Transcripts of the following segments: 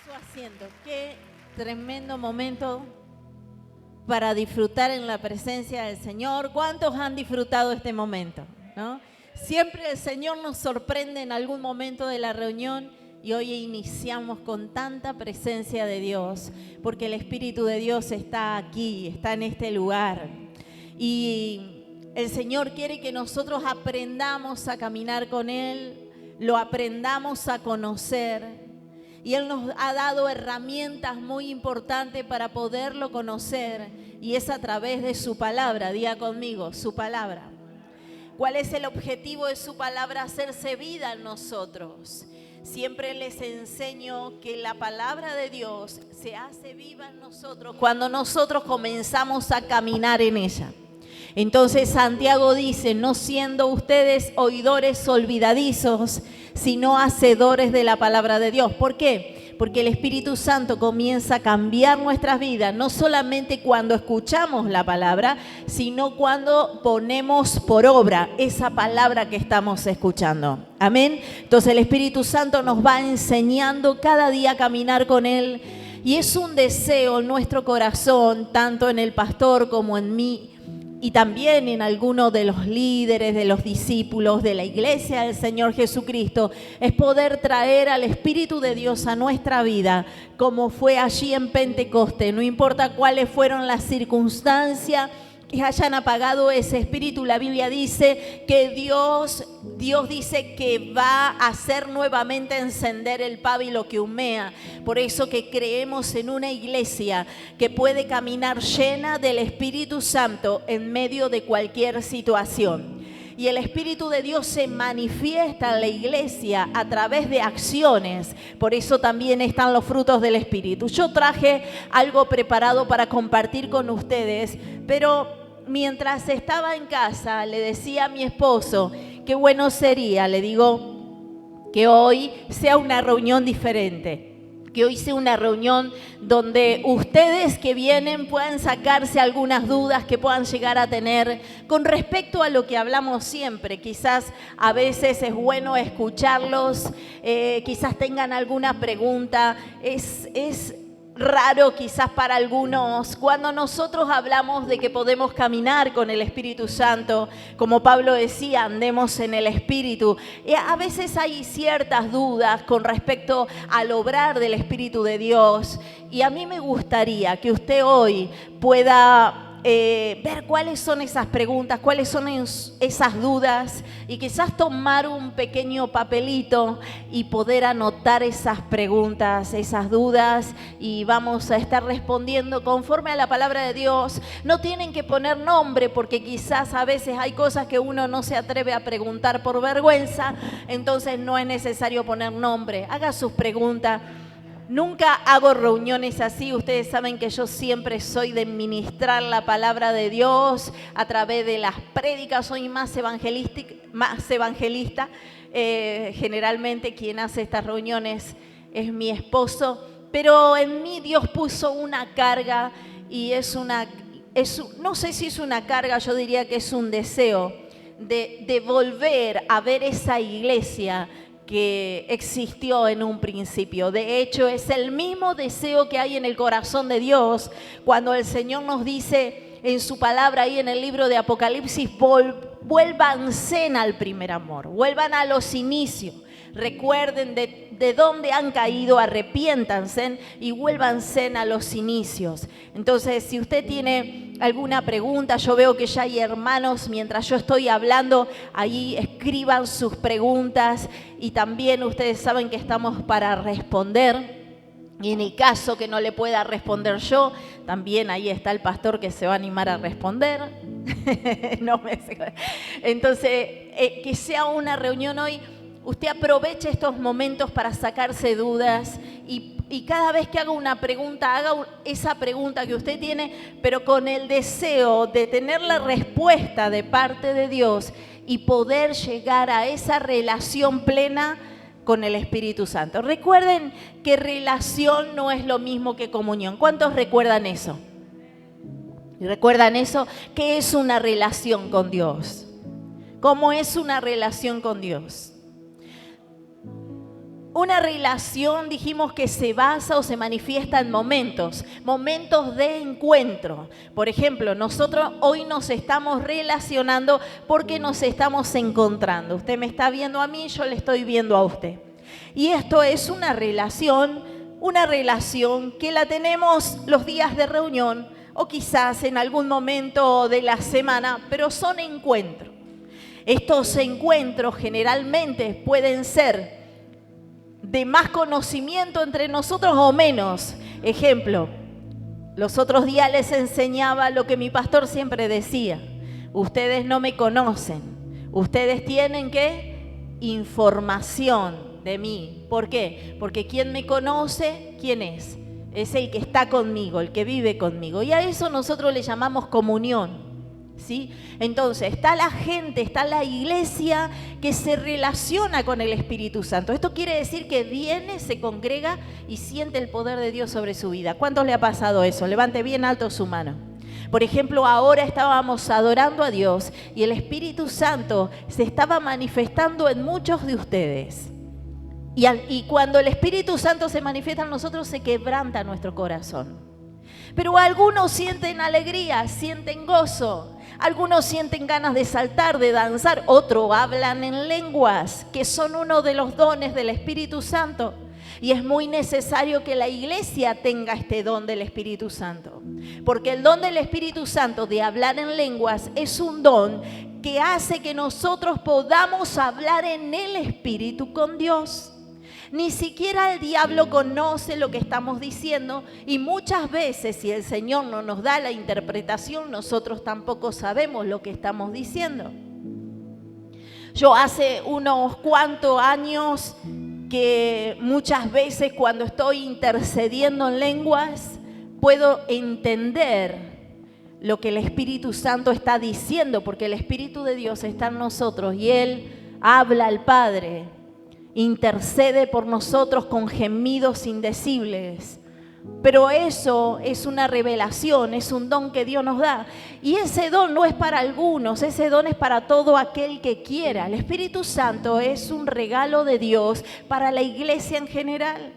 su asiento. Qué tremendo momento para disfrutar en la presencia del Señor. ¿Cuántos han disfrutado este momento? ¿No? Siempre el Señor nos sorprende en algún momento de la reunión y hoy iniciamos con tanta presencia de Dios, porque el Espíritu de Dios está aquí, está en este lugar. Y el Señor quiere que nosotros aprendamos a caminar con Él, lo aprendamos a conocer. Y Él nos ha dado herramientas muy importantes para poderlo conocer. Y es a través de su palabra. Diga conmigo, su palabra. ¿Cuál es el objetivo de su palabra? Hacerse vida en nosotros. Siempre les enseño que la palabra de Dios se hace viva en nosotros cuando nosotros comenzamos a caminar en ella. Entonces Santiago dice, no siendo ustedes oidores olvidadizos, sino hacedores de la palabra de Dios. ¿Por qué? Porque el Espíritu Santo comienza a cambiar nuestras vidas, no solamente cuando escuchamos la palabra, sino cuando ponemos por obra esa palabra que estamos escuchando. Amén. Entonces el Espíritu Santo nos va enseñando cada día a caminar con Él. Y es un deseo en nuestro corazón, tanto en el pastor como en mí, y también en algunos de los líderes, de los discípulos de la iglesia del Señor Jesucristo, es poder traer al Espíritu de Dios a nuestra vida, como fue allí en Pentecostés. No importa cuáles fueron las circunstancias que hayan apagado ese espíritu, la Biblia dice que Dios dice que va a hacer nuevamente encender el pábilo que humea. Por eso que creemos en una iglesia que puede caminar llena del Espíritu Santo en medio de cualquier situación. Y el Espíritu de Dios se manifiesta en la iglesia a través de acciones. Por eso también están los frutos del Espíritu. Yo traje algo preparado para compartir con ustedes, pero mientras estaba en casa le decía a mi esposo, qué bueno sería, le digo, que hoy sea una reunión diferente. Que hoy sea una reunión donde ustedes que vienen puedan sacarse algunas dudas que puedan llegar a tener con respecto a lo que hablamos siempre. Quizás a veces es bueno escucharlos, quizás tengan alguna pregunta. Es raro quizás para algunos cuando nosotros hablamos de que podemos caminar con el Espíritu Santo, como Pablo decía, andemos en el Espíritu. A veces hay ciertas dudas con respecto al obrar del Espíritu de Dios, y a mí me gustaría que usted hoy pueda ver cuáles son esas preguntas, cuáles son esas dudas, y quizás tomar un pequeño papelito y poder anotar esas preguntas, esas dudas, y vamos a estar respondiendo conforme a la palabra de Dios. No tienen que poner nombre porque quizás a veces hay cosas que uno no se atreve a preguntar por vergüenza, entonces no es necesario poner nombre. Haga sus preguntas. Nunca hago reuniones así. Ustedes saben que yo siempre soy de ministrar la palabra de Dios a través de las prédicas. Soy más evangelista. Generalmente quien hace estas reuniones es mi esposo. Pero en mí Dios puso una carga y no sé si es una carga, yo diría que es un deseo de volver a ver esa iglesia que existió en un principio. De hecho, es el mismo deseo que hay en el corazón de Dios cuando el Señor nos dice en su palabra ahí en el libro de Apocalipsis, vuélvanse al primer amor, vuelvan a los inicios. Recuerden de dónde han caído, arrepiéntanse y vuélvanse a los inicios. Entonces, si usted tiene alguna pregunta, yo veo que ya hay hermanos, mientras yo estoy hablando, ahí escriban sus preguntas, y también ustedes saben que estamos para responder. Y en el caso que no le pueda responder yo, también ahí está el pastor que se va a animar a responder. Entonces, que sea una reunión hoy. Usted aproveche estos momentos para sacarse dudas y cada vez que haga una pregunta, haga esa pregunta que usted tiene, pero con el deseo de tener la respuesta de parte de Dios y poder llegar a esa relación plena con el Espíritu Santo. Recuerden que relación no es lo mismo que comunión. ¿Cuántos recuerdan eso? ¿Recuerdan eso? ¿Qué es una relación con Dios? ¿Cómo es una relación con Dios? Una relación, dijimos, que se basa o se manifiesta en momentos de encuentro. Por ejemplo, nosotros hoy nos estamos relacionando porque nos estamos encontrando. Usted me está viendo a mí, yo le estoy viendo a usted. Y esto es una relación que la tenemos los días de reunión o quizás en algún momento de la semana, pero son encuentros. Estos encuentros generalmente pueden ser de más conocimiento entre nosotros o menos. Ejemplo, los otros días les enseñaba lo que mi pastor siempre decía. Ustedes no me conocen. Ustedes tienen ¿qué? Información de mí. ¿Por qué? Porque quien me conoce, ¿quién es? Es el que está conmigo, el que vive conmigo. Y a eso nosotros le llamamos comunión. ¿Sí? Entonces, está la gente, está la iglesia que se relaciona con el Espíritu Santo. Esto quiere decir que viene, se congrega y siente el poder de Dios sobre su vida. ¿Cuántos le ha pasado eso? Levante bien alto su mano. Por ejemplo, ahora estábamos adorando a Dios y el Espíritu Santo se estaba manifestando en muchos de ustedes. Y cuando el Espíritu Santo se manifiesta en nosotros, se quebranta nuestro corazón. Pero algunos sienten alegría, sienten gozo. Algunos sienten ganas de saltar, de danzar. Otros hablan en lenguas, que son uno de los dones del Espíritu Santo. Y es muy necesario que la iglesia tenga este don del Espíritu Santo. Porque el don del Espíritu Santo de hablar en lenguas es un don que hace que nosotros podamos hablar en el Espíritu con Dios. Ni siquiera el diablo conoce lo que estamos diciendo y muchas veces si el Señor no nos da la interpretación, nosotros tampoco sabemos lo que estamos diciendo. Yo hace unos cuantos años que muchas veces cuando estoy intercediendo en lenguas, puedo entender lo que el Espíritu Santo está diciendo, porque el Espíritu de Dios está en nosotros y Él habla al Padre. Intercede por nosotros con gemidos indecibles. Pero eso es una revelación, es un don que Dios nos da. Y ese don no es para algunos, ese don es para todo aquel que quiera. El Espíritu Santo es un regalo de Dios para la iglesia en general.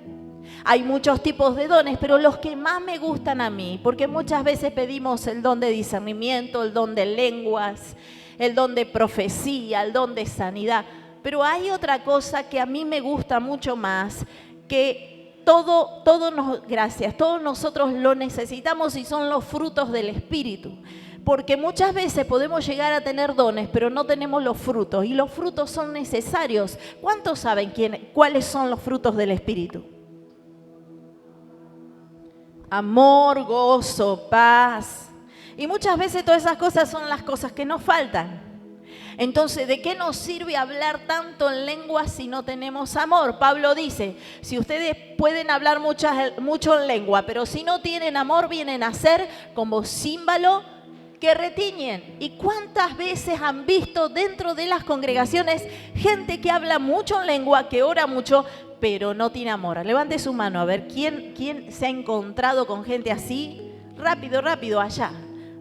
Hay muchos tipos de dones, pero los que más me gustan a mí, porque muchas veces pedimos el don de discernimiento, el don de lenguas, el don de profecía, el don de sanidad. Pero hay otra cosa que a mí me gusta mucho más, que todos nosotros lo necesitamos y son los frutos del Espíritu. Porque muchas veces podemos llegar a tener dones, pero no tenemos los frutos. Y los frutos son necesarios. ¿Cuántos saben cuáles son los frutos del Espíritu? Amor, gozo, paz. Y muchas veces todas esas cosas son las cosas que nos faltan. Entonces, ¿de qué nos sirve hablar tanto en lenguas si no tenemos amor? Pablo dice, si ustedes pueden hablar mucho en lengua, pero si no tienen amor, vienen a ser como címbalo que retiñen. ¿Y cuántas veces han visto dentro de las congregaciones gente que habla mucho en lengua, que ora mucho, pero no tiene amor? Levante su mano a ver, ¿quién se ha encontrado con gente así? Rápido, allá.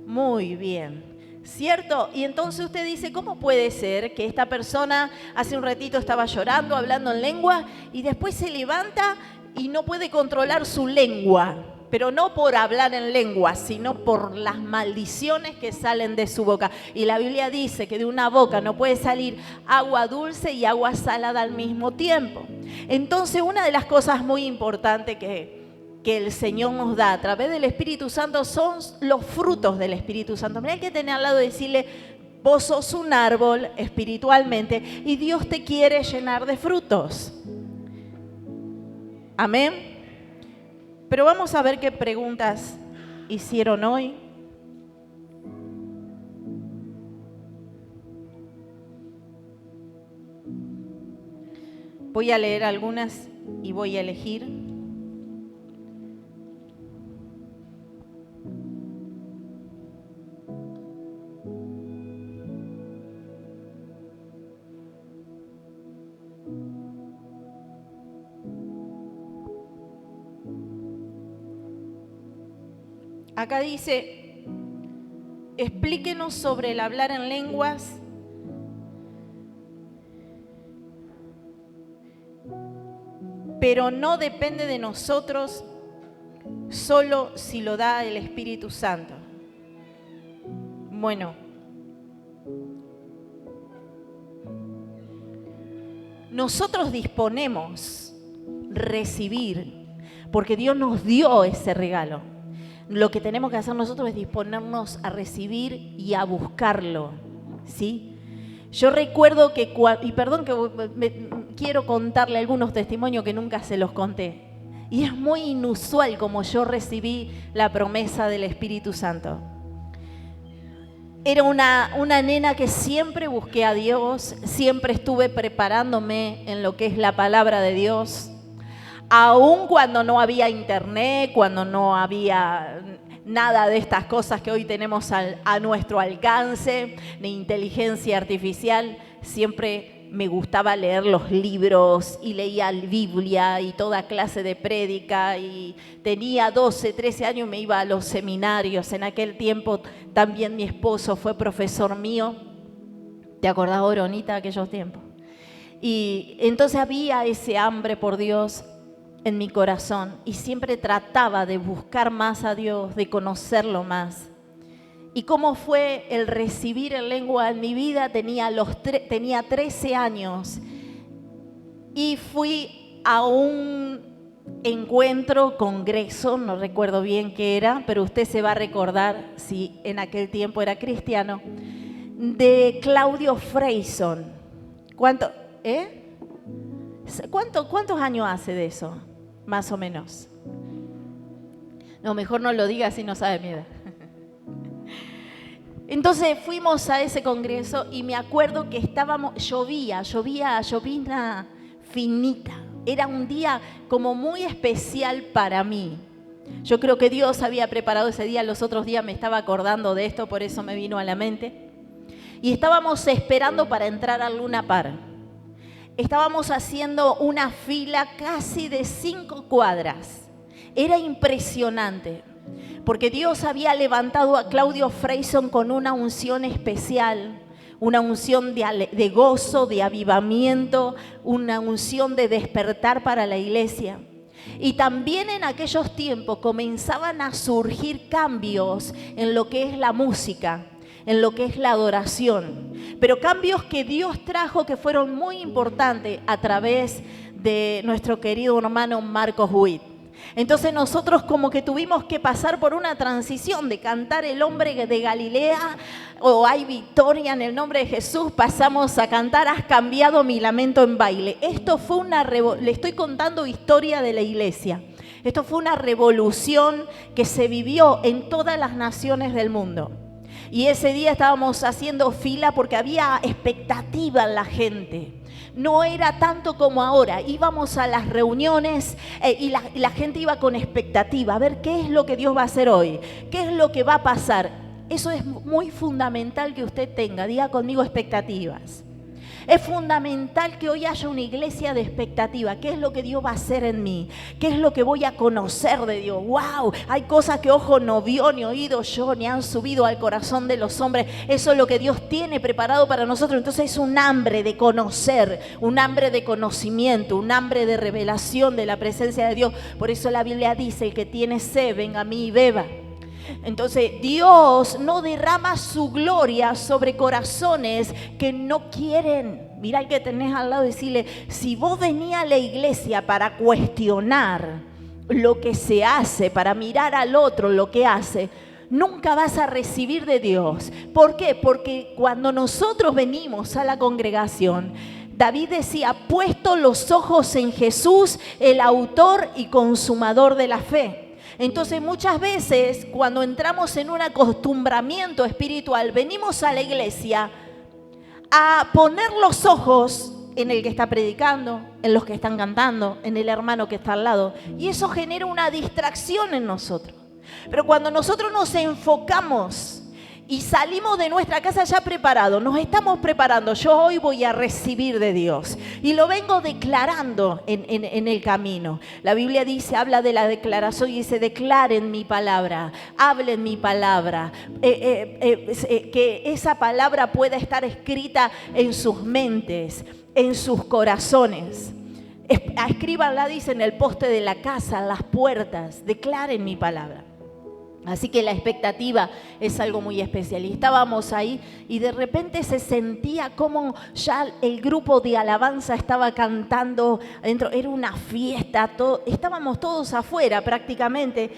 Muy bien. ¿Cierto? Y entonces usted dice, ¿cómo puede ser que esta persona hace un ratito estaba llorando, hablando en lengua y después se levanta y no puede controlar su lengua? Pero no por hablar en lengua, sino por las maldiciones que salen de su boca. Y la Biblia dice que de una boca no puede salir agua dulce y agua salada al mismo tiempo. Entonces, una de las cosas muy importantes que el Señor nos da a través del Espíritu Santo son los frutos del Espíritu Santo. Mira, hay que tener al lado y decirle, vos sos un árbol espiritualmente y Dios te quiere llenar de frutos. Amén. Pero vamos a ver qué preguntas hicieron hoy. Voy a leer algunas y voy a elegir. Acá dice, explíquenos sobre el hablar en lenguas. pero no depende de nosotros solo si lo da el Espíritu Santo. Bueno, nosotros disponemos recibir, porque Dios nos dio ese regalo. Lo que tenemos que hacer nosotros es disponernos a recibir y a buscarlo, ¿sí? Yo recuerdo que, y perdón que quiero contarle algunos testimonios que nunca se los conté, y es muy inusual como yo recibí la promesa del Espíritu Santo. Era una nena que siempre busqué a Dios, siempre estuve preparándome en lo que es la palabra de Dios, aun cuando no había internet, cuando no había nada de estas cosas que hoy tenemos a nuestro alcance, ni inteligencia artificial. Siempre me gustaba leer los libros y leía la Biblia y toda clase de prédica, y tenía 12, 13 años y me iba a los seminarios. En aquel tiempo también mi esposo fue profesor mío. ¿Te acordás, Oronita, de aquellos tiempos? Y entonces había ese hambre por Dios en mi corazón y siempre trataba de buscar más a Dios, de conocerlo más. ¿Y cómo fue el recibir en lengua en mi vida? Tenía 13 años y fui a un encuentro, congreso, no recuerdo bien qué era, pero usted se va a recordar si en aquel tiempo era cristiano, de Claudio Freyson. ¿Cuántos años hace de eso? Más o menos. No, mejor no lo diga si no sabe mi edad. Entonces fuimos a ese congreso y me acuerdo que llovía finita. Era un día como muy especial para mí. Yo creo que Dios había preparado ese día. Los otros días me estaba acordando de esto, por eso me vino a la mente. Y estábamos esperando para entrar al Luna Park. Estábamos haciendo una fila casi de 5 cuadras. Era impresionante, porque Dios había levantado a Claudio Freyson con una unción especial, una unción de gozo, de avivamiento, una unción de despertar para la iglesia. Y también en aquellos tiempos comenzaban a surgir cambios en lo que es la música, en lo que es la adoración, pero cambios que Dios trajo que fueron muy importantes a través de nuestro querido hermano Marcos Witt. Entonces nosotros como que tuvimos que pasar por una transición de cantar El hombre de Galilea o Hay victoria en el nombre de Jesús, pasamos a cantar Has cambiado mi lamento en baile. Esto fue le estoy contando historia de la iglesia. Esto fue una revolución que se vivió en todas las naciones del mundo. Y ese día estábamos haciendo fila porque había expectativa en la gente. No era tanto como ahora. Íbamos a las reuniones y la gente iba con expectativa. A ver qué es lo que Dios va a hacer hoy. ¿Qué es lo que va a pasar? Eso es muy fundamental que usted tenga. Diga conmigo expectativas. Es fundamental que hoy haya una iglesia de expectativa. ¿Qué es lo que Dios va a hacer en mí? ¿Qué es lo que voy a conocer de Dios? ¡Wow! Hay cosas que ojo no vio, ni oído yo, ni han subido al corazón de los hombres. Eso es lo que Dios tiene preparado para nosotros. Entonces es un hambre de conocer, un hambre de conocimiento, un hambre de revelación de la presencia de Dios. Por eso la Biblia dice, el que tiene sed, venga a mí y beba. Entonces Dios no derrama su gloria sobre corazones que no quieren. Mira al que tenés al lado y decirle, si vos venís a la iglesia para cuestionar lo que se hace, para mirar al otro lo que hace, nunca vas a recibir de Dios. ¿Por qué? Porque cuando nosotros venimos a la congregación, David decía, puesto los ojos en Jesús, el autor y consumador de la fe. Entonces muchas veces cuando entramos en un acostumbramiento espiritual, venimos a la iglesia a poner los ojos en el que está predicando, en los que están cantando, en el hermano que está al lado. Y eso genera una distracción en nosotros. Pero cuando nosotros nos enfocamos y salimos de nuestra casa ya preparados, nos estamos preparando, yo hoy voy a recibir de Dios. Y lo vengo declarando en el camino. La Biblia dice, habla de la declaración y dice, declaren mi palabra, hablen mi palabra. Que esa palabra pueda estar escrita en sus mentes, en sus corazones. Escríbanla, dice, en el poste de la casa, las puertas, declaren mi palabra. Así que la expectativa es algo muy especial. Y estábamos ahí y de repente se sentía como ya el grupo de alabanza estaba cantando adentro. Era una fiesta, estábamos todos afuera prácticamente.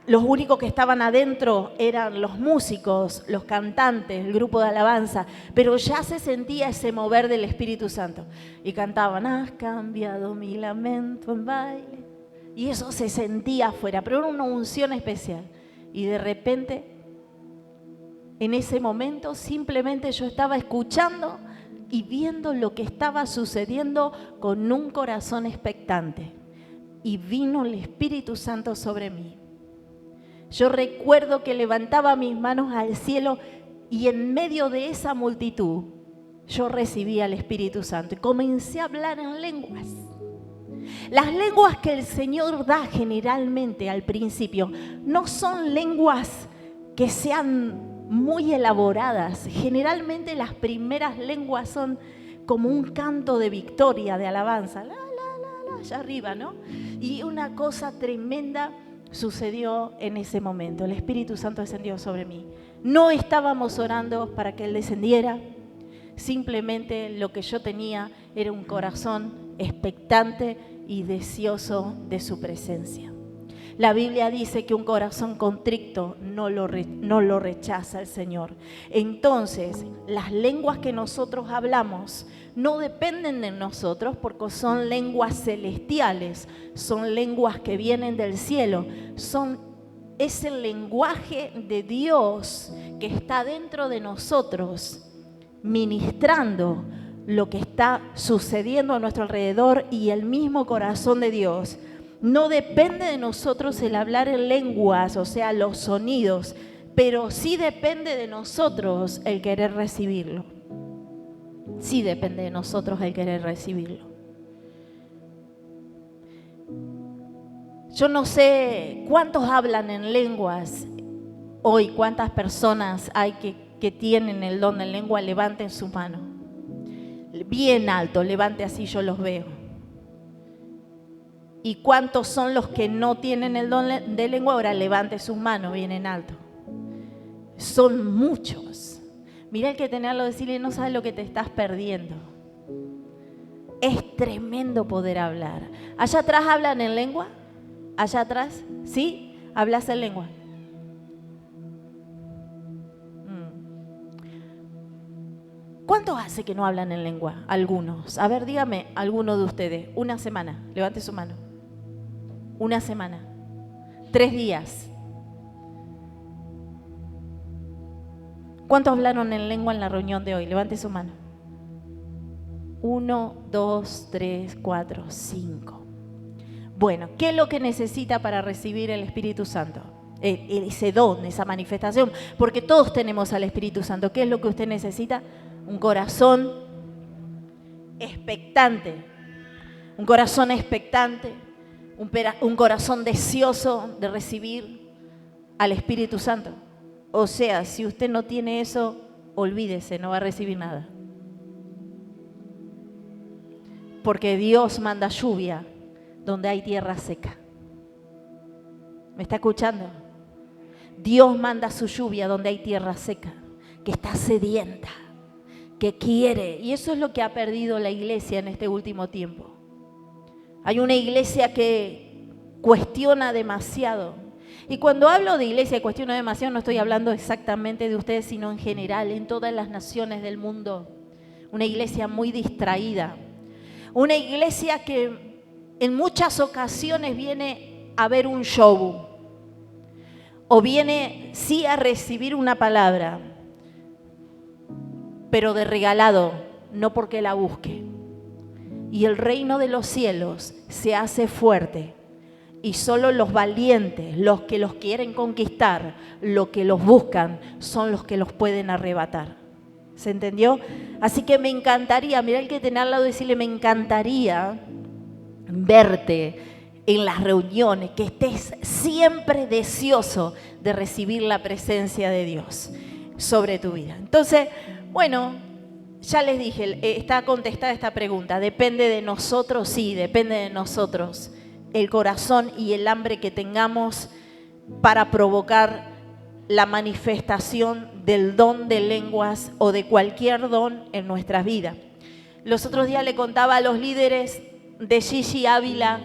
Los únicos que estaban adentro eran los músicos, los cantantes, el grupo de alabanza. Pero ya se sentía ese mover del Espíritu Santo. Y cantaban, has cambiado mi lamento en baile. Y eso se sentía afuera, pero era una unción especial. Y de repente, en ese momento, simplemente yo estaba escuchando y viendo lo que estaba sucediendo con un corazón expectante. Y vino el Espíritu Santo sobre mí. Yo recuerdo que levantaba mis manos al cielo y en medio de esa multitud, yo recibí al Espíritu Santo y comencé a hablar en lenguas. Las lenguas que el Señor da generalmente al principio no son lenguas que sean muy elaboradas. Generalmente las primeras lenguas son como un canto de victoria, de alabanza, allá arriba, ¿no? Y una cosa tremenda sucedió en ese momento. El Espíritu Santo descendió sobre mí. No estábamos orando para que Él descendiera. Simplemente lo que yo tenía era un corazón expectante y deseoso de su presencia. La Biblia dice que un corazón contrito no lo rechaza el Señor. Entonces, las lenguas que nosotros hablamos no dependen de nosotros porque son lenguas celestiales, son lenguas que vienen del cielo, es el lenguaje de Dios que está dentro de nosotros, ministrando lo que está sucediendo a nuestro alrededor y el mismo corazón de Dios. No depende de nosotros el hablar en lenguas, o sea, los sonidos, pero sí depende de nosotros el querer recibirlo. Sí depende de nosotros el querer recibirlo. Yo no sé cuántos hablan en lenguas hoy, cuántas personas hay que tienen el don de lengua. Levanten su mano. Bien alto, levante así, yo los veo. ¿Y cuántos son los que no tienen el don de lengua? Ahora levante sus manos bien en alto. Son muchos. Mira el que tenerlo, decirle, no sabes lo que te estás perdiendo. Es tremendo poder hablar. Allá atrás hablan en lengua. Allá atrás, ¿sí? ¿Hablas en lengua? ¿Cuántos hace que no hablan en lengua? Algunos. A ver, dígame, alguno de ustedes. Una semana. Levante su mano. Una semana. 3 días. ¿Cuántos hablaron en lengua en la reunión de hoy? Levante su mano. 1, 2, 3, 4, 5. Bueno, ¿qué es lo que necesita para recibir el Espíritu Santo? Ese don, esa manifestación. Porque todos tenemos al Espíritu Santo. ¿Qué es lo que usted necesita? Un corazón expectante. Un corazón expectante. Un corazón deseoso de recibir al Espíritu Santo. O sea, si usted no tiene eso, olvídese, no va a recibir nada. Porque Dios manda lluvia donde hay tierra seca. ¿Me está escuchando? Dios manda su lluvia donde hay tierra seca, que está sedienta, que quiere. Y eso es lo que ha perdido la iglesia en este último tiempo. Hay una iglesia que cuestiona demasiado. Y cuando hablo de iglesia y cuestiono demasiado, no estoy hablando exactamente de ustedes, sino en general, en todas las naciones del mundo. Una iglesia muy distraída. Una iglesia que en muchas ocasiones viene a ver un show. O viene sí a recibir una palabra, pero de regalado, no porque la busque. Y el reino de los cielos se hace fuerte. Y solo los valientes, los que los quieren conquistar, los que los buscan, son los que los pueden arrebatar. ¿Se entendió? Así que me encantaría, mira el que tenía al lado, decirle, me encantaría verte en las reuniones, que estés siempre deseoso de recibir la presencia de Dios sobre tu vida. Entonces, bueno, ya les dije, está contestada esta pregunta. ¿Depende de nosotros? Sí, depende de nosotros. El corazón y el hambre que tengamos para provocar la manifestación del don de lenguas o de cualquier don en nuestras vidas. Los otros días le contaba a los líderes de Gigi Ávila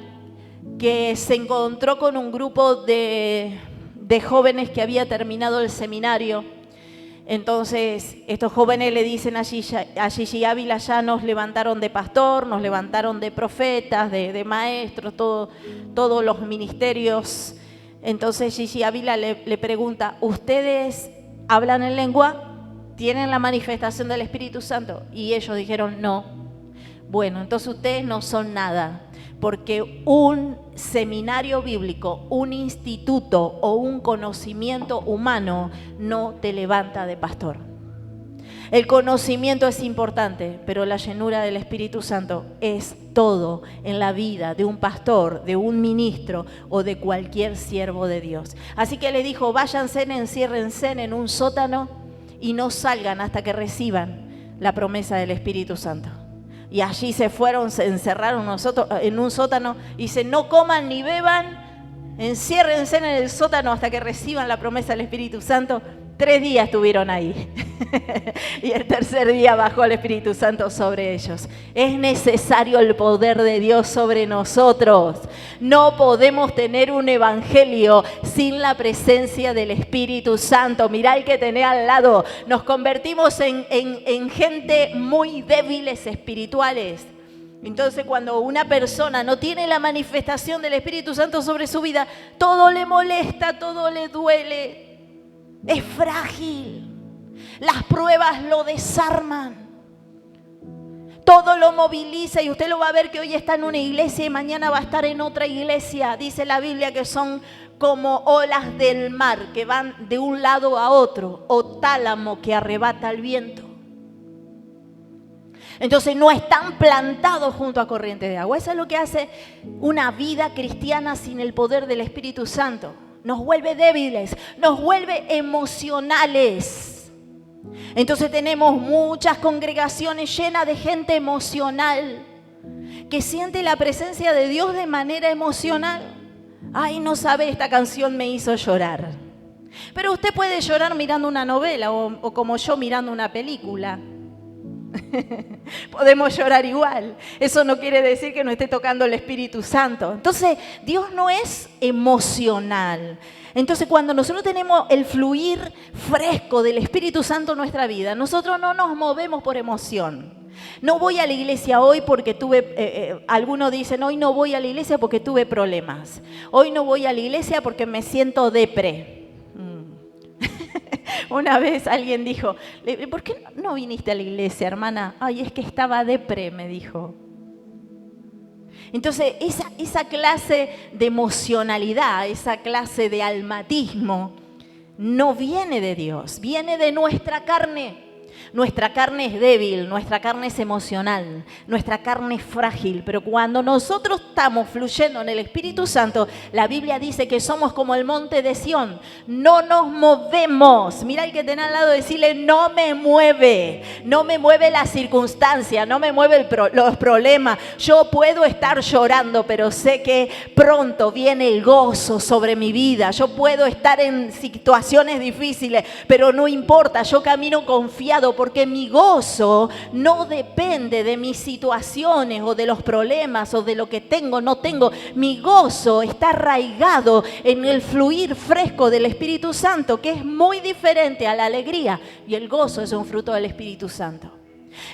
que se encontró con un grupo de jóvenes que había terminado el seminario. Entonces, estos jóvenes le dicen a Gigi Ávila, ya nos levantaron de pastor, nos levantaron de profetas, de maestros, todos los ministerios. Entonces Gigi Ávila le pregunta, ¿ustedes hablan en lengua? ¿Tienen la manifestación del Espíritu Santo? Y ellos dijeron, no. Bueno, entonces ustedes no son nada, porque un seminario bíblico, un instituto o un conocimiento humano no te levanta de pastor. El conocimiento es importante, pero la llenura del Espíritu Santo es todo en la vida de un pastor, de un ministro o de cualquier siervo de Dios. Así que le dijo, váyanse, enciérrense en un sótano y no salgan hasta que reciban la promesa del Espíritu Santo. Y allí se fueron, se encerraron en un sótano y dice, no coman ni beban, enciérrense en el sótano hasta que reciban la promesa del Espíritu Santo. 3 días estuvieron ahí y el tercer día bajó el Espíritu Santo sobre ellos. Es necesario el poder de Dios sobre nosotros. No podemos tener un evangelio sin la presencia del Espíritu Santo. Mirá el que tenés al lado. Nos convertimos en gente muy débiles espirituales. Entonces, cuando una persona no tiene la manifestación del Espíritu Santo sobre su vida, todo le molesta, todo le duele. Es frágil. Las pruebas lo desarman. Todo lo moviliza y usted lo va a ver que hoy está en una iglesia y mañana va a estar en otra iglesia. Dice la Biblia que son como olas del mar que van de un lado a otro, o tálamo que arrebata el viento. Entonces no están plantados junto a corriente de agua. Eso es lo que hace una vida cristiana sin el poder del Espíritu Santo. Nos vuelve débiles, nos vuelve emocionales. Entonces tenemos muchas congregaciones llenas de gente emocional que siente la presencia de Dios de manera emocional. Ay, no sabe, esta canción me hizo llorar. Pero usted puede llorar mirando una novela o como yo mirando una película. Podemos llorar igual. Eso no quiere decir que no esté tocando el Espíritu Santo. Entonces, Dios no es emocional. Entonces, cuando nosotros tenemos el fluir fresco del Espíritu Santo en nuestra vida, nosotros no nos movemos por emoción. No voy a la iglesia hoy porque algunos dicen, hoy no voy a la iglesia porque tuve problemas. Hoy no voy a la iglesia porque me siento depre. Una vez alguien dijo, ¿por qué no viniste a la iglesia, hermana? Ay, es que estaba depre, me dijo. Entonces, esa clase de emocionalidad, esa clase de almatismo, no viene de Dios, viene de nuestra carne. Nuestra carne es débil, nuestra carne es emocional, nuestra carne es frágil, pero cuando nosotros estamos fluyendo en el Espíritu Santo, la Biblia dice que somos como el monte de Sión, no nos movemos. Mira el que tenés al lado, decirle, no me mueve la circunstancia, no me mueve los problemas. Yo puedo estar llorando, pero sé que pronto viene el gozo sobre mi vida. Yo puedo estar en situaciones difíciles, pero no importa, yo camino confiado porque mi gozo no depende de mis situaciones o de los problemas o de lo que tengo, no tengo. Mi gozo está arraigado en el fluir fresco del Espíritu Santo, que es muy diferente a la alegría, y el gozo es un fruto del Espíritu Santo.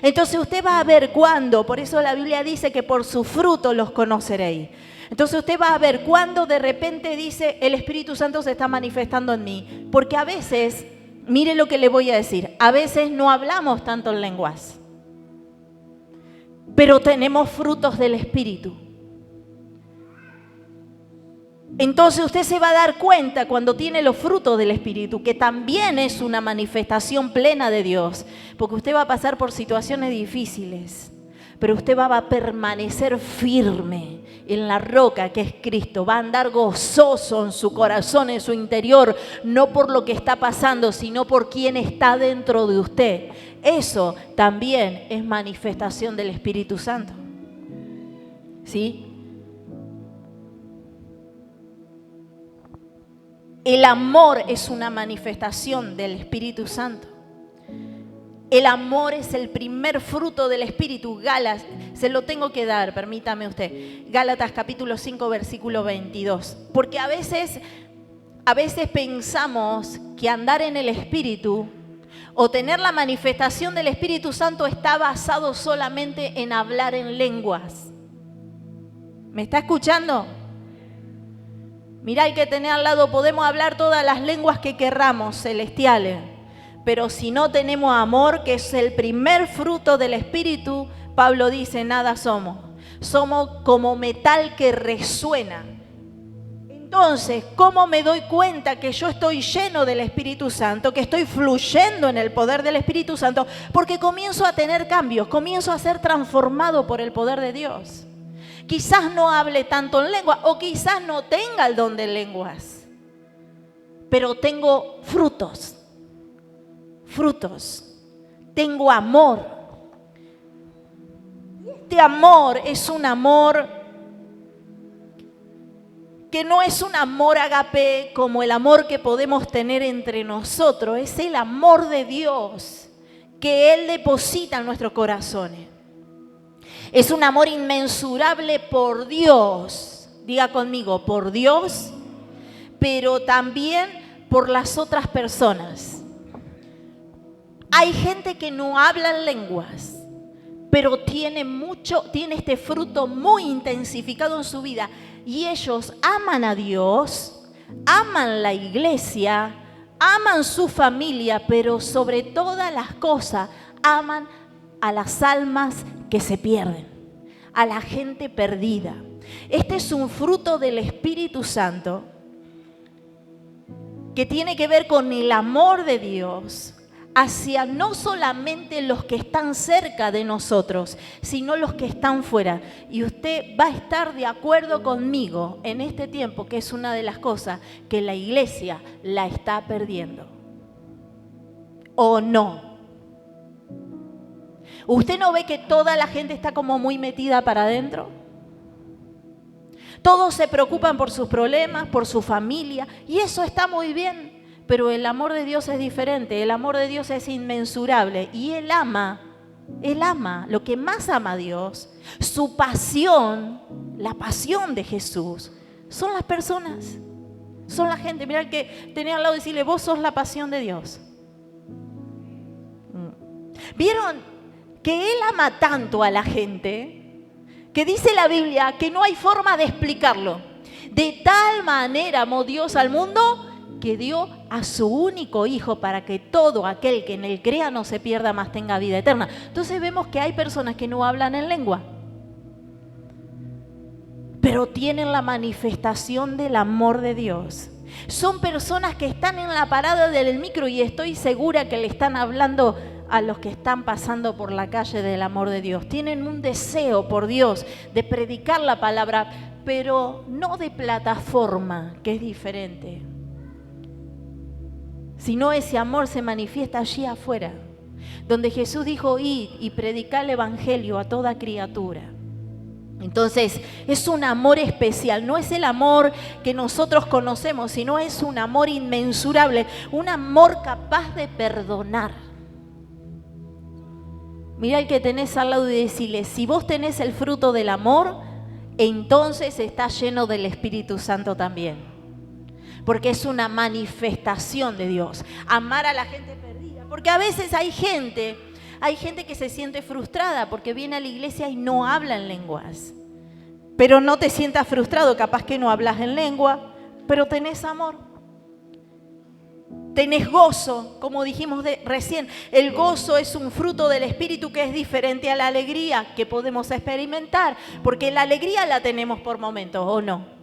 Entonces usted va a ver cuándo, por eso la Biblia dice que por su fruto los conoceréis. Entonces usted va a ver cuándo de repente dice, el Espíritu Santo se está manifestando en mí, porque a veces, mire lo que le voy a decir, a veces no hablamos tanto en lenguas, pero tenemos frutos del Espíritu. Entonces usted se va a dar cuenta cuando tiene los frutos del Espíritu, que también es una manifestación plena de Dios, porque usted va a pasar por situaciones difíciles, pero usted va a permanecer firme en la roca que es Cristo. Va a andar gozoso en su corazón, en su interior, no por lo que está pasando, sino por quien está dentro de usted. Eso también es manifestación del Espíritu Santo. ¿Sí? El amor es una manifestación del Espíritu Santo. El amor es el primer fruto del Espíritu. Gálatas, se lo tengo que dar, permítame usted. Gálatas capítulo 5, versículo 22. Porque a veces pensamos que andar en el Espíritu o tener la manifestación del Espíritu Santo está basado solamente en hablar en lenguas. ¿Me está escuchando? Mirá el que tenés al lado, podemos hablar todas las lenguas que querramos, celestiales. Pero si no tenemos amor, que es el primer fruto del Espíritu, Pablo dice, nada somos. Somos como metal que resuena. Entonces, ¿cómo me doy cuenta que yo estoy lleno del Espíritu Santo, que estoy fluyendo en el poder del Espíritu Santo? Porque comienzo a tener cambios, comienzo a ser transformado por el poder de Dios. Quizás no hable tanto en lengua o quizás no tenga el don de lenguas, pero tengo frutos. Tengo amor. Este amor es un amor que no es un amor agape como el amor que podemos tener entre nosotros, es el amor de Dios que Él deposita en nuestros corazones. Es un amor inmensurable por Dios, diga conmigo, por Dios, pero también por las otras personas. Hay gente que no habla en lenguas, pero tiene este fruto muy intensificado en su vida. Y ellos aman a Dios, aman la iglesia, aman su familia, pero sobre todas las cosas aman a las almas que se pierden, a la gente perdida. Este es un fruto del Espíritu Santo que tiene que ver con el amor de Dios hacia no solamente los que están cerca de nosotros, sino los que están fuera. Y usted va a estar de acuerdo conmigo en este tiempo, que es una de las cosas que la iglesia la está perdiendo. ¿O no? ¿Usted no ve que toda la gente está como muy metida para adentro? Todos se preocupan por sus problemas, por su familia, y eso está muy bien. Pero el amor de Dios es diferente, el amor de Dios es inmensurable y Él ama, lo que más ama a Dios, su pasión, la pasión de Jesús, son las personas, son la gente. Mira el que tenía al lado y decirle, vos sos la pasión de Dios. ¿Vieron que Él ama tanto a la gente que dice la Biblia que no hay forma de explicarlo? De tal manera amó Dios al mundo que dio a su único Hijo para que todo aquel que en Él crea no se pierda, mas tenga vida eterna. Entonces vemos que hay personas que no hablan en lengua, pero tienen la manifestación del amor de Dios. Son personas que están en la parada del micro y estoy segura que le están hablando a los que están pasando por la calle del amor de Dios. Tienen un deseo por Dios de predicar la palabra, pero no de plataforma, que es diferente. Sino ese amor se manifiesta allí afuera, donde Jesús dijo, id y predicad el evangelio a toda criatura. Entonces, es un amor especial, no es el amor que nosotros conocemos, sino es un amor inmensurable, un amor capaz de perdonar. Mira el que tenés al lado y decirle, si vos tenés el fruto del amor, entonces estás lleno del Espíritu Santo también. Porque es una manifestación de Dios. Amar a la gente perdida. Porque a veces hay gente que se siente frustrada porque viene a la iglesia y no habla en lenguas. Pero no te sientas frustrado, capaz que no hablas en lengua, pero tenés amor. Tenés gozo, como dijimos recién. El gozo es un fruto del Espíritu que es diferente a la alegría que podemos experimentar. Porque la alegría la tenemos por momentos, ¿o no?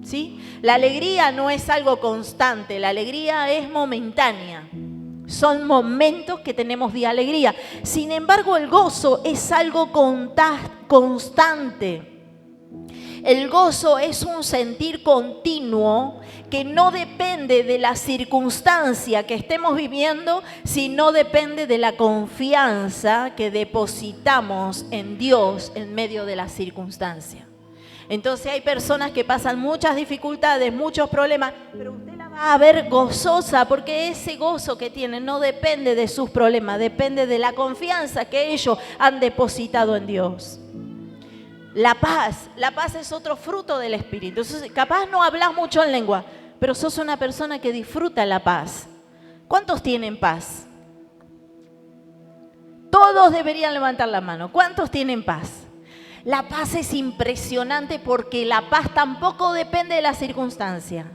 ¿Sí? La alegría no es algo constante, la alegría es momentánea. Son momentos que tenemos de alegría. Sin embargo, el gozo es algo constante. El gozo es un sentir continuo que no depende de la circunstancia que estemos viviendo, sino depende de la confianza que depositamos en Dios en medio de la circunstancia. Entonces hay personas que pasan muchas dificultades, muchos problemas, pero usted la va a ver gozosa porque ese gozo que tienen no depende de sus problemas, depende de la confianza que ellos han depositado en Dios. La paz es otro fruto del Espíritu. Entonces, capaz no hablas mucho en lengua, pero sos una persona que disfruta la paz. ¿Cuántos tienen paz? Todos deberían levantar la mano. ¿Cuántos tienen paz? La paz es impresionante porque la paz tampoco depende de la circunstancia.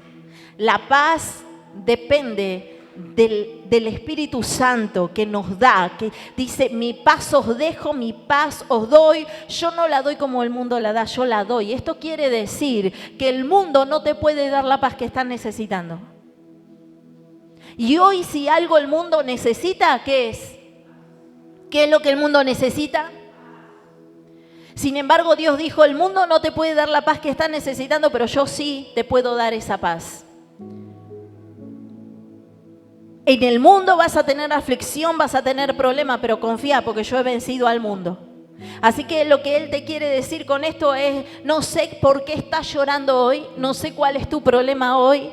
La paz depende del Espíritu Santo que nos da, que dice, mi paz os dejo, mi paz os doy. Yo no la doy como el mundo la da, yo la doy. Esto quiere decir que el mundo no te puede dar la paz que estás necesitando. Y hoy si algo el mundo necesita, ¿qué es? ¿Qué es lo que el mundo necesita? Sin embargo, Dios dijo, el mundo no te puede dar la paz que estás necesitando, pero yo sí te puedo dar esa paz. En el mundo vas a tener aflicción, vas a tener problemas, pero confía porque yo he vencido al mundo. Así que lo que Él te quiere decir con esto es, no sé por qué estás llorando hoy, no sé cuál es tu problema hoy.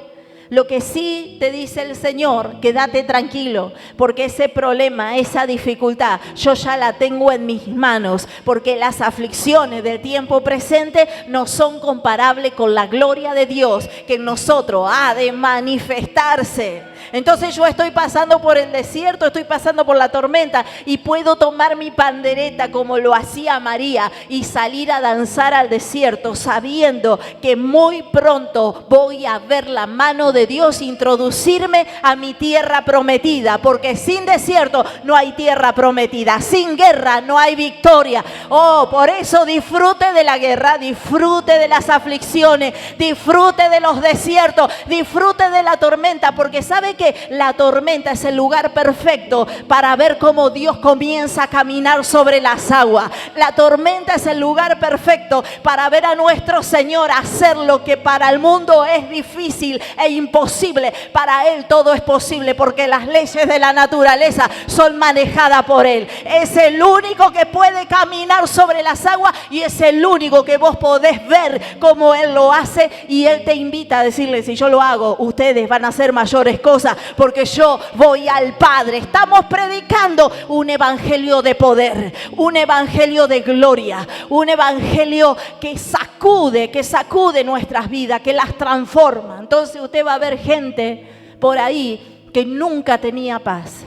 Lo que sí te dice el Señor, quédate tranquilo, porque ese problema, esa dificultad, yo ya la tengo en mis manos, porque las aflicciones del tiempo presente no son comparables con la gloria de Dios que en nosotros ha de manifestarse. Entonces yo estoy pasando por el desierto, estoy pasando por la tormenta y puedo tomar mi pandereta como lo hacía María y salir a danzar al desierto sabiendo que muy pronto voy a ver la mano de Dios introducirme a mi tierra prometida, porque sin desierto no hay tierra prometida, sin guerra no hay victoria. Oh, por eso disfrute de la guerra, disfrute de las aflicciones, disfrute de los desiertos, disfrute de la tormenta, porque sabe que la tormenta es el lugar perfecto para ver cómo Dios comienza a caminar sobre las aguas. La tormenta es el lugar perfecto para ver a nuestro Señor hacer lo que para el mundo es difícil e imposible. Para Él todo es posible porque las leyes de la naturaleza son manejadas por Él. Es el único que puede caminar sobre las aguas y es el único que vos podés ver cómo Él lo hace, y Él te invita a decirle, si yo lo hago, ustedes van a hacer mayores cosas porque yo voy al Padre. Estamos predicando un evangelio de poder, un evangelio de gloria, un evangelio que sacude nuestras vidas, que las transforma. Entonces usted va a ver gente por ahí que nunca tenía paz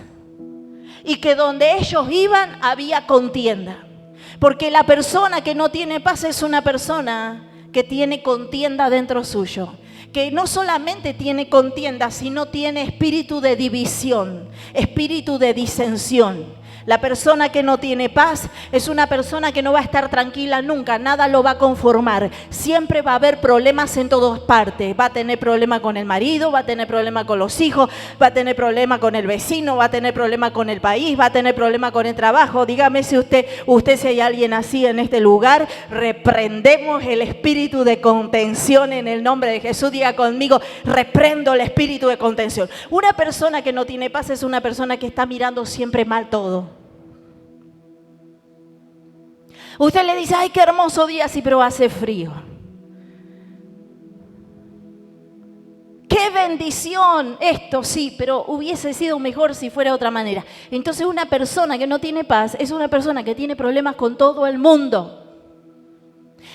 y que donde ellos iban había contienda, porque la persona que no tiene paz es una persona que tiene contienda dentro suyo, que no solamente tiene contienda, sino tiene espíritu de división, espíritu de disensión. La persona que no tiene paz es una persona que no va a estar tranquila nunca, nada lo va a conformar. Siempre va a haber problemas en todas partes. Va a tener problema con el marido, va a tener problema con los hijos, va a tener problema con el vecino, va a tener problema con el país, va a tener problema con el trabajo. Dígame si usted si hay alguien así en este lugar, reprendemos el espíritu de contención en el nombre de Jesús. Diga conmigo, reprendo el espíritu de contención. Una persona que no tiene paz es una persona que está mirando siempre mal todo. Usted le dice, ay, qué hermoso día, sí, pero hace frío. Qué bendición esto, sí, pero hubiese sido mejor si fuera de otra manera. Entonces una persona que no tiene paz es una persona que tiene problemas con todo el mundo.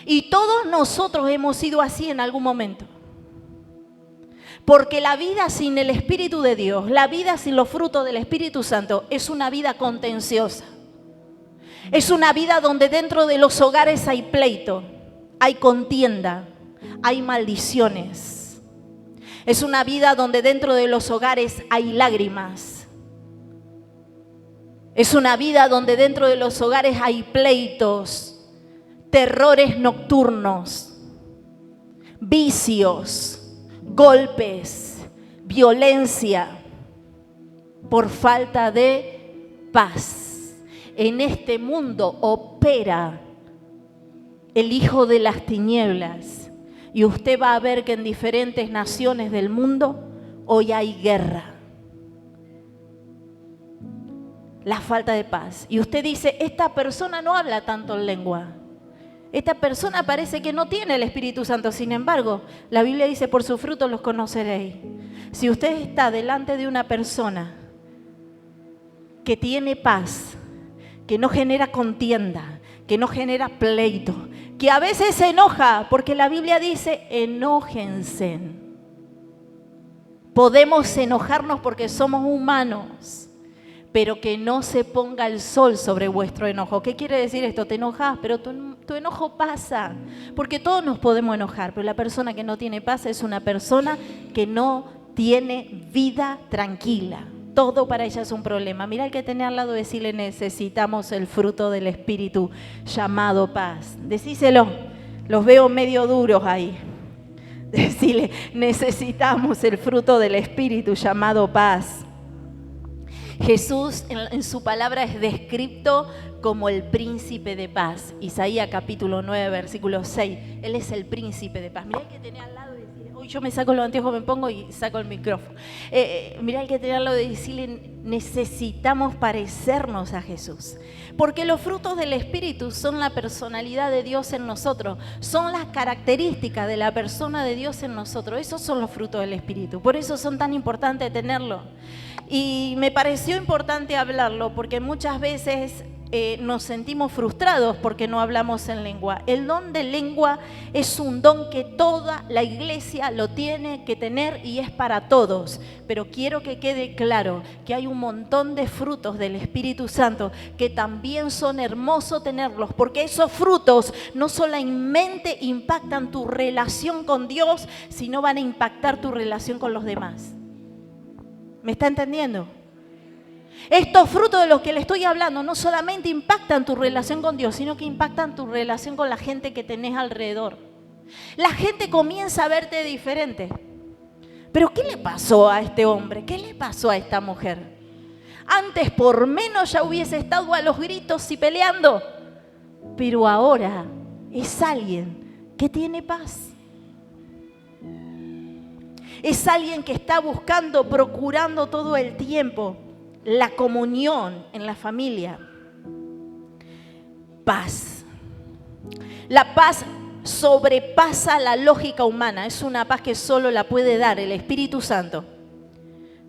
Y todos nosotros hemos sido así en algún momento. Porque la vida sin el Espíritu de Dios, la vida sin los frutos del Espíritu Santo es una vida contenciosa. Es una vida donde dentro de los hogares hay pleito, hay contienda, hay maldiciones. Es una vida donde dentro de los hogares hay lágrimas. Es una vida donde dentro de los hogares hay pleitos, terrores nocturnos, vicios, golpes, violencia, por falta de paz. En este mundo opera el hijo de las tinieblas. Y usted va a ver que en diferentes naciones del mundo hoy hay guerra. La falta de paz. Y usted dice, esta persona no habla tanto en lengua. Esta persona parece que no tiene el Espíritu Santo. Sin embargo, la Biblia dice, por sus frutos los conoceréis. Si usted está delante de una persona que tiene paz, que no genera contienda, que no genera pleito, que a veces se enoja, porque la Biblia dice, enójense. Podemos enojarnos porque somos humanos, pero que no se ponga el sol sobre vuestro enojo. ¿Qué quiere decir esto? Te enojas, pero tu enojo pasa, porque todos nos podemos enojar, pero la persona que no tiene paz es una persona que no tiene vida tranquila. Todo para ella es un problema. Mira al que tenés al lado, decirle, necesitamos el fruto del Espíritu llamado paz. Decíselo, los veo medio duros ahí. Decirle, necesitamos el fruto del Espíritu llamado paz. Jesús en su palabra es descrito como el príncipe de paz. Isaías capítulo 9, versículo 6. Él es el príncipe de paz. Mirá el que tenés al lado y decirle, hoy yo me saco los anteojos, me pongo y saco el micrófono. Mirá el que tenés al lado y decirle, necesitamos parecernos a Jesús. Porque los frutos del Espíritu son la personalidad de Dios en nosotros. Son las características de la persona de Dios en nosotros. Esos son los frutos del Espíritu. Por eso son tan importantes tenerlo. Y me pareció importante hablarlo porque muchas veces nos sentimos frustrados porque no hablamos en lengua. El don de lengua es un don que toda la iglesia lo tiene que tener y es para todos. Pero quiero que quede claro que hay un montón de frutos del Espíritu Santo que también son hermosos tenerlos, porque esos frutos no solamente impactan tu relación con Dios, sino van a impactar tu relación con los demás. ¿Me está entendiendo? Estos frutos de los que le estoy hablando no solamente impactan tu relación con Dios, sino que impactan tu relación con la gente que tenés alrededor. La gente comienza a verte diferente. ¿Pero qué le pasó a este hombre? ¿Qué le pasó a esta mujer? Antes por menos ya hubiese estado a los gritos y peleando. Pero ahora es alguien que tiene paz. Es alguien que está buscando, procurando todo el tiempo la comunión en la familia. Paz. La paz sobrepasa la lógica humana. Es una paz que solo la puede dar el Espíritu Santo.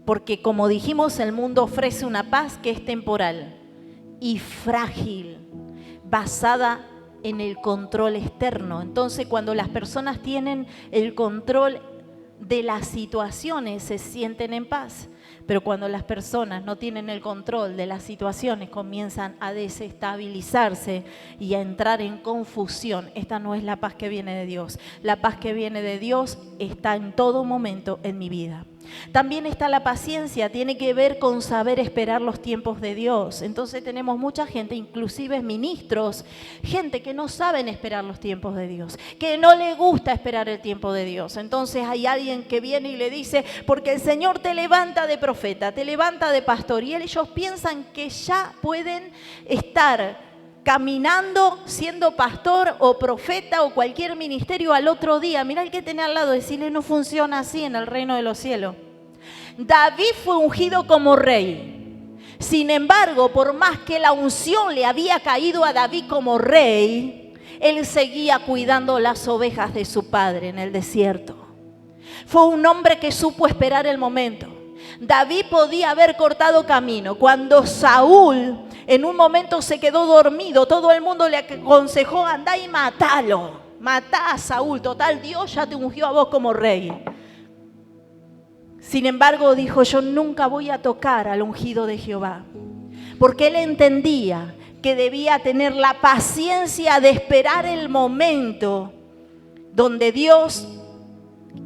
Porque como dijimos, el mundo ofrece una paz que es temporal y frágil, basada en el control externo. Entonces, cuando las personas tienen el control de las situaciones, se sienten en paz. Pero cuando las personas no tienen el control de las situaciones, comienzan a desestabilizarse y a entrar en confusión. Esta no es la paz que viene de Dios. La paz que viene de Dios está en todo momento en mi vida. También está la paciencia, tiene que ver con saber esperar los tiempos de Dios. Entonces tenemos mucha gente, inclusive ministros, gente que no saben esperar los tiempos de Dios, que no le gusta esperar el tiempo de Dios. Entonces hay alguien que viene y le dice, porque el Señor te levanta de profeta, te levanta de pastor, y ellos piensan que ya pueden estar caminando, siendo pastor o profeta o cualquier ministerio al otro día. Mirá el que tenés al lado, decirle, no funciona así en el reino de los cielos. David fue ungido como rey. Sin embargo, por más que la unción le había caído a David como rey, él seguía cuidando las ovejas de su padre en el desierto. Fue un hombre que supo esperar el momento. David podía haber cortado camino. Cuando Saúl en un momento se quedó dormido, todo el mundo le aconsejó, andá y matalo. Matá a Saúl, total, Dios ya te ungió a vos como rey. Sin embargo, dijo, yo nunca voy a tocar al ungido de Jehová. Porque él entendía que debía tener la paciencia de esperar el momento donde Dios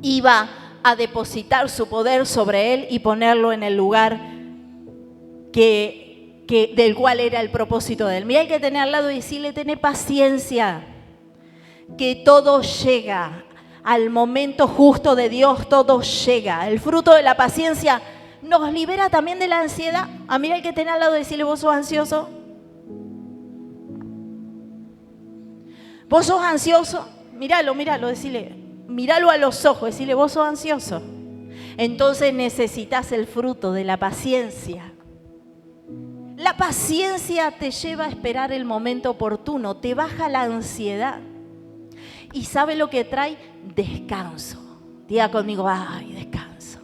iba a depositar su poder sobre él y ponerlo en el lugar del cual era el propósito de él. Mira, hay que tener al lado y decirle, tené paciencia, que todo llega. Al momento justo de Dios todo llega. El fruto de la paciencia nos libera también de la ansiedad. Mira el que tenés al lado y decirle, ¿vos sos ansioso? ¿Vos sos ansioso? Míralo, decile, míralo a los ojos, decile, vos sos ansioso. Entonces necesitas el fruto de la paciencia. La paciencia te lleva a esperar el momento oportuno, te baja la ansiedad. ¿Y sabe lo que trae? Descanso. Diga conmigo, ay, descanso.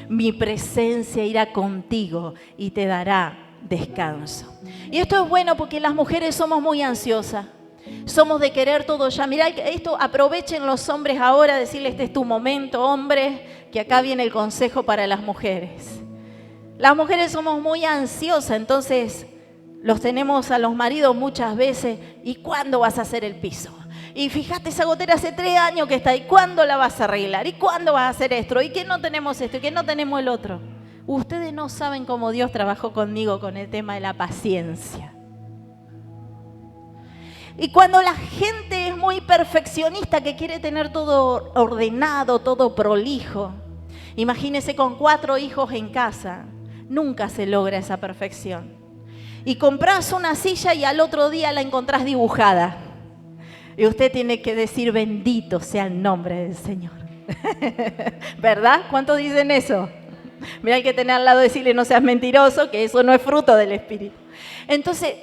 Mi presencia irá contigo y te dará descanso. Y esto es bueno porque las mujeres somos muy ansiosas. Somos de querer todo ya. Mirá, esto aprovechen los hombres ahora, decirles, este es tu momento, hombres, que acá viene el consejo para las mujeres. Las mujeres somos muy ansiosas, entonces los tenemos a los maridos muchas veces. ¿Y cuándo vas a hacer el piso? Y fíjate, esa gotera hace 3 años que está. ¿Y cuándo la vas a arreglar? ¿Y cuándo vas a hacer esto? ¿Y que no tenemos esto? ¿Y que no tenemos el otro? Ustedes no saben cómo Dios trabajó conmigo con el tema de la paciencia. Y cuando la gente es muy perfeccionista, que quiere tener todo ordenado, todo prolijo, imagínese con 4 hijos en casa, nunca se logra esa perfección. Y compras una silla y al otro día la encontrás dibujada. Y usted tiene que decir, bendito sea el nombre del Señor. ¿Verdad? ¿Cuántos dicen eso? Mira, hay que tener al lado, decirle, no seas mentiroso, que eso no es fruto del Espíritu. Entonces,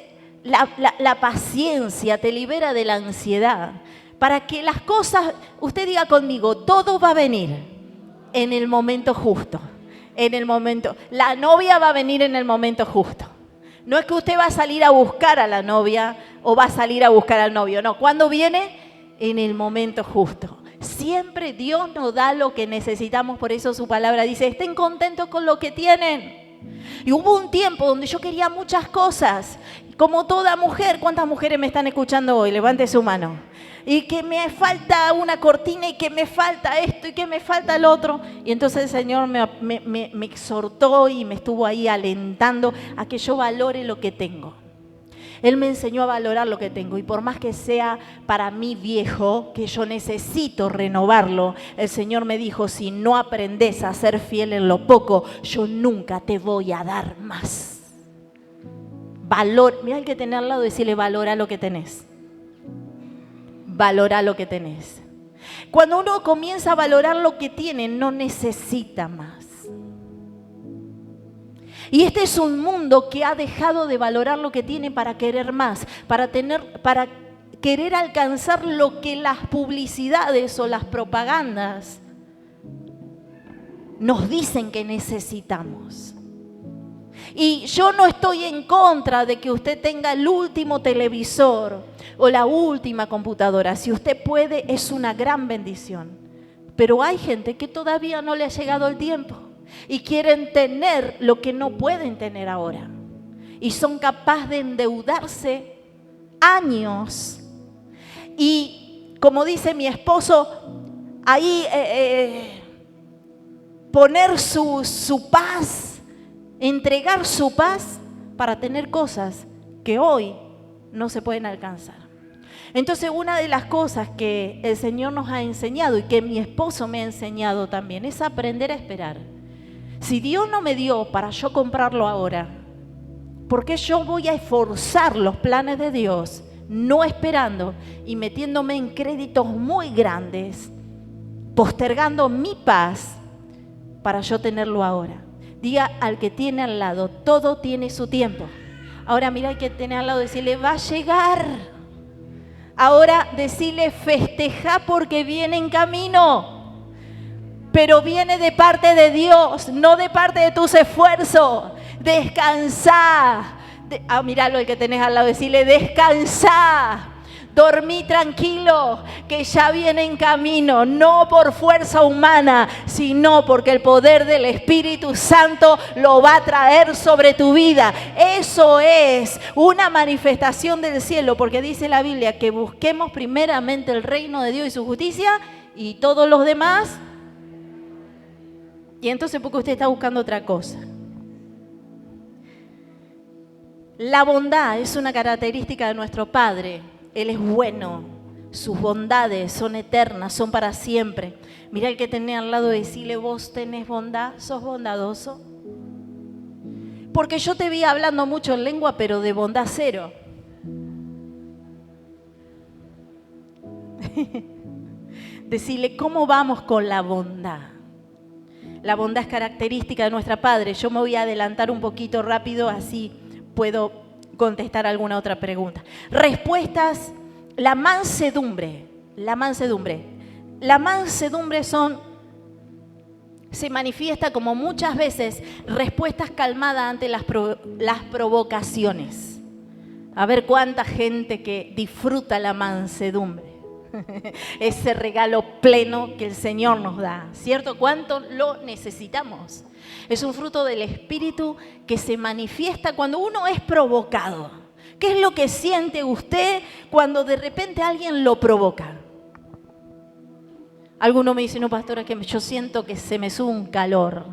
la paciencia te libera de la ansiedad. Para que las cosas, usted diga conmigo, todo va a venir en el momento justo. En el momento, la novia va a venir en el momento justo. No es que usted va a salir a buscar a la novia o va a salir a buscar al novio. No, ¿cuándo viene? En el momento justo. Siempre Dios nos da lo que necesitamos, por eso su palabra dice, estén contentos con lo que tienen. Y hubo un tiempo donde yo quería muchas cosas, como toda mujer. ¿Cuántas mujeres me están escuchando hoy? Levante su mano. Y que me falta una cortina y que me falta esto y que me falta el otro. Y entonces el Señor me exhortó y me estuvo ahí alentando a que yo valore lo que tengo. Él me enseñó a valorar lo que tengo y por más que sea para mí viejo, que yo necesito renovarlo, el Señor me dijo, si no aprendes a ser fiel en lo poco, yo nunca te voy a dar más. Mira, hay que tener al lado y decirle, valora lo que tenés. Valora lo que tenés. Cuando uno comienza a valorar lo que tiene, no necesita más. Y este es un mundo que ha dejado de valorar lo que tiene para querer más, para querer alcanzar lo que las publicidades o las propagandas nos dicen que necesitamos. Y yo no estoy en contra de que usted tenga el último televisor o la última computadora. Si usted puede, es una gran bendición. Pero hay gente que todavía no le ha llegado el tiempo. Y quieren tener lo que no pueden tener ahora. Y son capaces de endeudarse años. Y como dice mi esposo, ahí poner su paz, entregar su paz para tener cosas que hoy no se pueden alcanzar. Entonces, una de las cosas que el Señor nos ha enseñado y que mi esposo me ha enseñado también es aprender a esperar. Si Dios no me dio para yo comprarlo ahora, ¿por qué yo voy a esforzar los planes de Dios no esperando y metiéndome en créditos muy grandes, postergando mi paz para yo tenerlo ahora? Diga al que tiene al lado, todo tiene su tiempo. Ahora mira al que tiene al lado, decirle, va a llegar. Ahora decirle, festeja porque viene en camino. Pero viene de parte de Dios, no de parte de tus esfuerzos. Descansá. Míralo el que tenés al lado, decirle, descansá. Dormí tranquilo, que ya viene en camino, no por fuerza humana, sino porque el poder del Espíritu Santo lo va a traer sobre tu vida. Eso es una manifestación del cielo, porque dice la Biblia que busquemos primeramente el reino de Dios y su justicia y todos los demás. Y entonces, porque usted está buscando otra cosa. La bondad es una característica de nuestro Padre. Él es bueno. Sus bondades son eternas, son para siempre. Mira el que tenés al lado y decirle, vos tenés bondad, sos bondadoso. Porque yo te vi hablando mucho en lengua, pero de bondad cero. Decirle, ¿cómo vamos con la bondad? La bondad es característica de nuestra Padre. Yo me voy a adelantar un poquito rápido, así puedo contestar alguna otra pregunta. Respuestas, la mansedumbre. La mansedumbre se manifiesta como muchas veces respuestas calmadas ante las provocaciones. A ver cuánta gente que disfruta la mansedumbre. Ese regalo pleno que el Señor nos da, ¿cierto? ¿Cuánto lo necesitamos? Es un fruto del Espíritu que se manifiesta cuando uno es provocado. ¿Qué es lo que siente usted cuando de repente alguien lo provoca? Alguno me dice, no, pastora, que yo siento que se me sube un calor.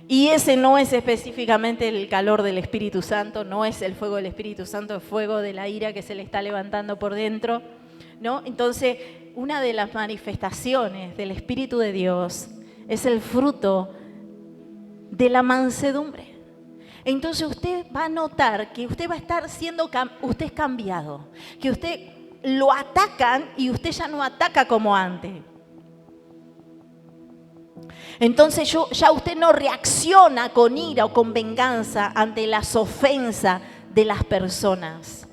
Y ese no es específicamente el calor del Espíritu Santo, no es el fuego del Espíritu Santo, es fuego de la ira que se le está levantando por dentro, ¿no? Entonces, una de las manifestaciones del Espíritu de Dios es el fruto de la mansedumbre. Entonces usted va a notar que usted va a estar siendo, usted es cambiado, que usted lo atacan y usted ya no ataca como antes. Entonces ya usted no reacciona con ira o con venganza ante las ofensas de las personas.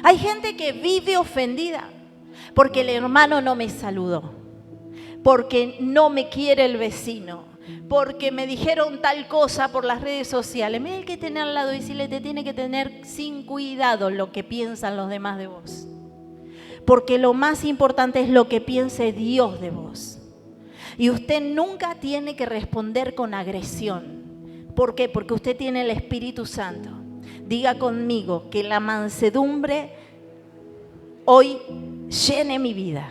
Hay gente que vive ofendida porque el hermano no me saludó, porque no me quiere el vecino, porque me dijeron tal cosa por las redes sociales. Mira, el que tiene al lado y decirle, te tiene que tener sin cuidado lo que piensan los demás de vos. Porque lo más importante es lo que piense Dios de vos. Y usted nunca tiene que responder con agresión. ¿Por qué? Porque usted tiene el Espíritu Santo. Diga conmigo que la mansedumbre hoy llene mi vida.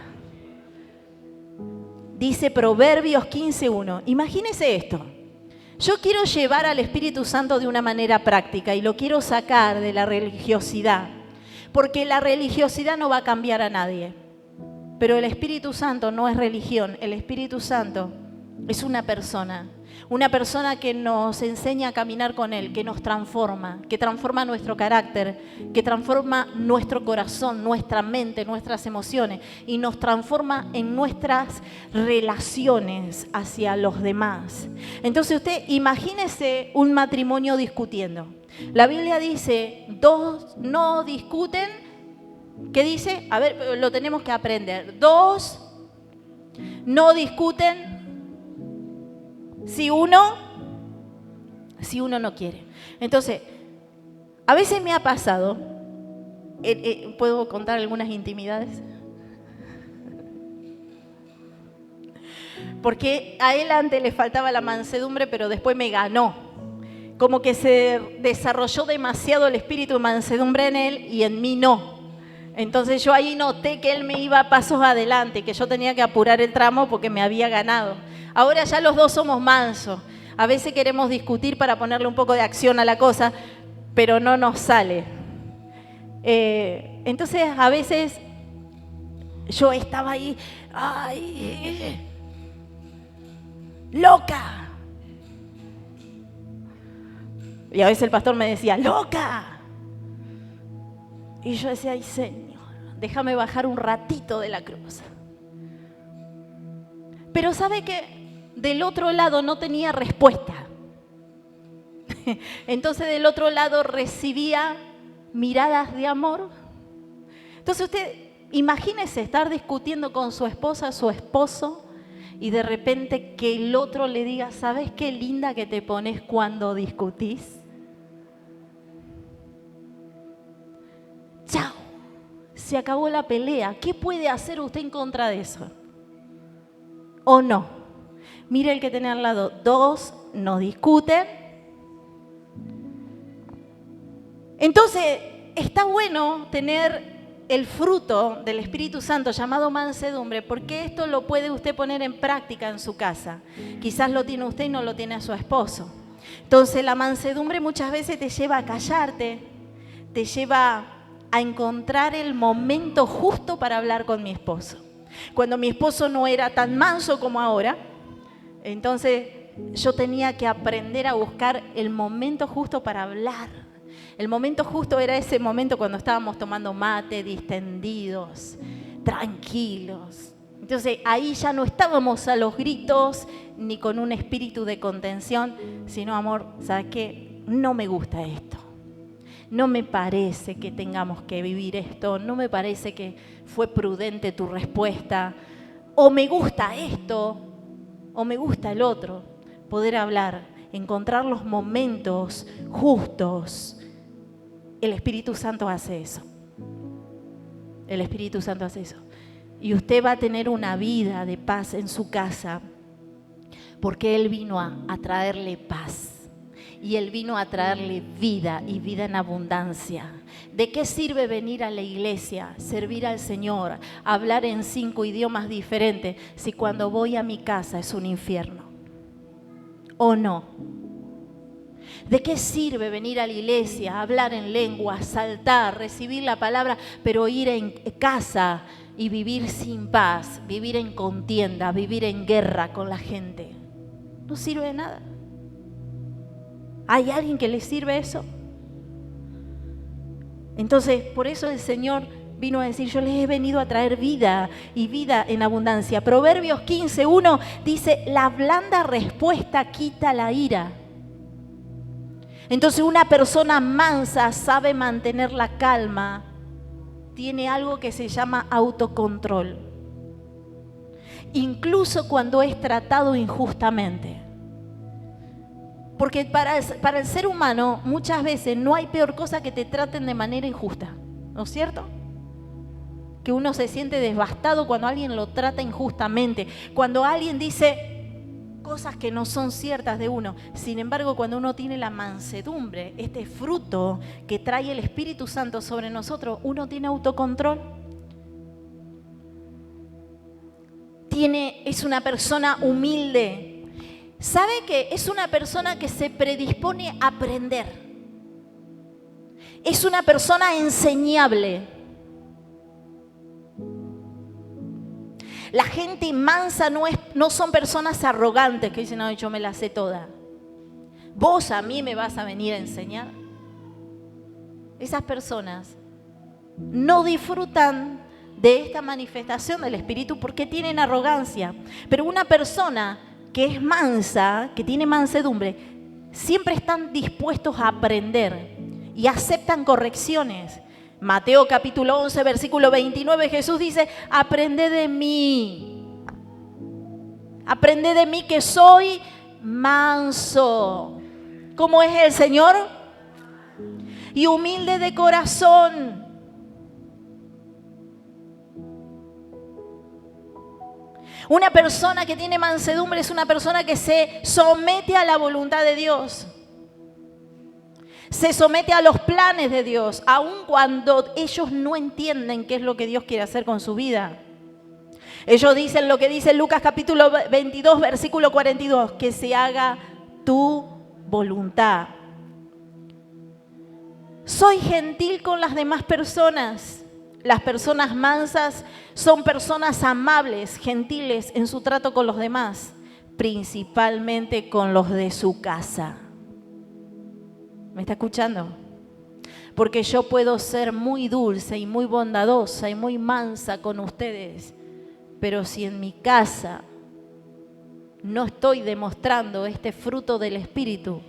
Dice Proverbios 15:1. Imagínese esto. Yo quiero llevar al Espíritu Santo de una manera práctica y lo quiero sacar de la religiosidad. Porque la religiosidad no va a cambiar a nadie. Pero el Espíritu Santo no es religión, el Espíritu Santo es una persona que nos enseña a caminar con Él, que nos transforma, que transforma nuestro carácter, que transforma nuestro corazón, nuestra mente, nuestras emociones y nos transforma en nuestras relaciones hacia los demás. Entonces usted imagínese un matrimonio discutiendo. La Biblia dice, dos no discuten. ¿Qué dice? A ver, lo tenemos que aprender. Dos no discuten si uno no quiere. Entonces, a veces me ha pasado, ¿puedo contar algunas intimidades? Porque a él antes le faltaba la mansedumbre, pero después me ganó. Como que se desarrolló demasiado el espíritu de mansedumbre en él y en mí no. Entonces yo ahí noté que él me iba pasos adelante, que yo tenía que apurar el tramo porque me había ganado. Ahora ya los dos somos mansos. A veces queremos discutir para ponerle un poco de acción a la cosa, pero no nos sale. Entonces a veces yo estaba ahí, ¡ay! ¡Loca! Y a veces el pastor me decía, ¡loca! Y yo decía, ay Señor, déjame bajar un ratito de la cruz. Pero ¿sabe qué? Del otro lado no tenía respuesta. Entonces del otro lado recibía miradas de amor. Entonces usted imagínese estar discutiendo con su esposa, su esposo, y de repente que el otro le diga, ¿sabes qué linda que te pones cuando discutís? Chao, se acabó la pelea. ¿Qué puede hacer usted en contra de eso? ¿O no? Mire el que tiene al lado. Dos no discuten. Entonces, está bueno tener el fruto del Espíritu Santo llamado mansedumbre, porque esto lo puede usted poner en práctica en su casa. Quizás lo tiene usted y no lo tiene a su esposo. Entonces, la mansedumbre muchas veces te lleva a callarte, te lleva a encontrar el momento justo para hablar con mi esposo. Cuando mi esposo no era tan manso como ahora, entonces yo tenía que aprender a buscar el momento justo para hablar, El momento justo era ese momento cuando estábamos tomando mate, distendidos, tranquilos. Entonces ahí ya no estábamos a los gritos ni con un espíritu de contención, sino amor, ¿sabes qué? No me gusta esto. No me parece que tengamos que vivir esto. No me parece que fue prudente tu respuesta. O me gusta esto, o me gusta el otro. Poder hablar, encontrar los momentos justos. El Espíritu Santo hace eso. El Espíritu Santo hace eso. Y usted va a tener una vida de paz en su casa porque Él vino a traerle paz. Y Él vino a traerle vida y vida en abundancia. ¿De qué sirve venir a la iglesia, servir al Señor, hablar en 5 idiomas diferentes si cuando voy a mi casa es un infierno? ¿O no? ¿De qué sirve venir a la iglesia, hablar en lengua, saltar, recibir la palabra, pero ir en casa y vivir sin paz, vivir en contienda, vivir en guerra con la gente? No sirve de nada. ¿Hay alguien que le sirve eso? Entonces, por eso el Señor vino a decir, yo les he venido a traer vida y vida en abundancia. Proverbios 15:1 dice, la blanda respuesta quita la ira. Entonces una persona mansa sabe mantener la calma, tiene algo que se llama autocontrol. Incluso cuando es tratado injustamente. Porque para el ser humano muchas veces no hay peor cosa que te traten de manera injusta, ¿no es cierto? Que uno se siente devastado cuando alguien lo trata injustamente, cuando alguien dice cosas que no son ciertas de uno. Sin embargo, cuando uno tiene la mansedumbre, este fruto que trae el Espíritu Santo sobre nosotros, uno tiene autocontrol. Es una persona humilde. ¿Sabe qué? Es una persona que se predispone a aprender. Es una persona enseñable. La gente mansa no son personas arrogantes que dicen, no, yo me la sé toda. ¿Vos a mí me vas a venir a enseñar? Esas personas no disfrutan de esta manifestación del Espíritu porque tienen arrogancia. Pero una persona que es mansa, que tiene mansedumbre, siempre están dispuestos a aprender y aceptan correcciones. Mateo capítulo 11, versículo 29, Jesús dice, aprended de mí que soy manso. ¿Cómo es el Señor? Y humilde de corazón. Una persona que tiene mansedumbre es una persona que se somete a la voluntad de Dios. Se somete a los planes de Dios, aun cuando ellos no entienden qué es lo que Dios quiere hacer con su vida. Ellos dicen lo que dice Lucas capítulo 22, versículo 42, que se haga tu voluntad. Soy gentil con las demás personas. Las personas mansas son personas amables, gentiles en su trato con los demás, principalmente con los de su casa. ¿Me está escuchando? Porque yo puedo ser muy dulce y muy bondadosa y muy mansa con ustedes, pero si en mi casa no estoy demostrando este fruto del Espíritu,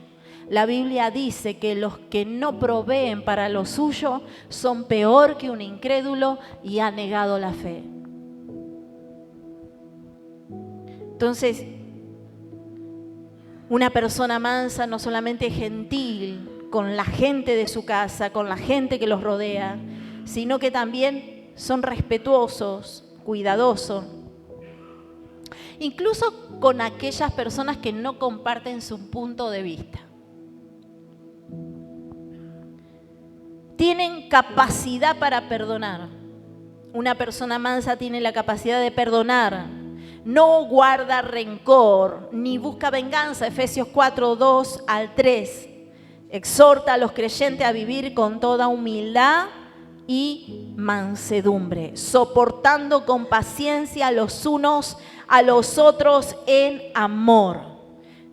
la Biblia dice que los que no proveen para lo suyo son peor que un incrédulo y ha negado la fe. Entonces, una persona mansa no solamente es gentil con la gente de su casa, con la gente que los rodea, sino que también son respetuosos, cuidadosos, incluso con aquellas personas que no comparten su punto de vista. Tienen capacidad para perdonar. Una persona mansa tiene la capacidad de perdonar. No guarda rencor, ni busca venganza. Efesios 4, 2 al 3. Exhorta a los creyentes a vivir con toda humildad y mansedumbre, soportando con paciencia los unos a los otros en amor.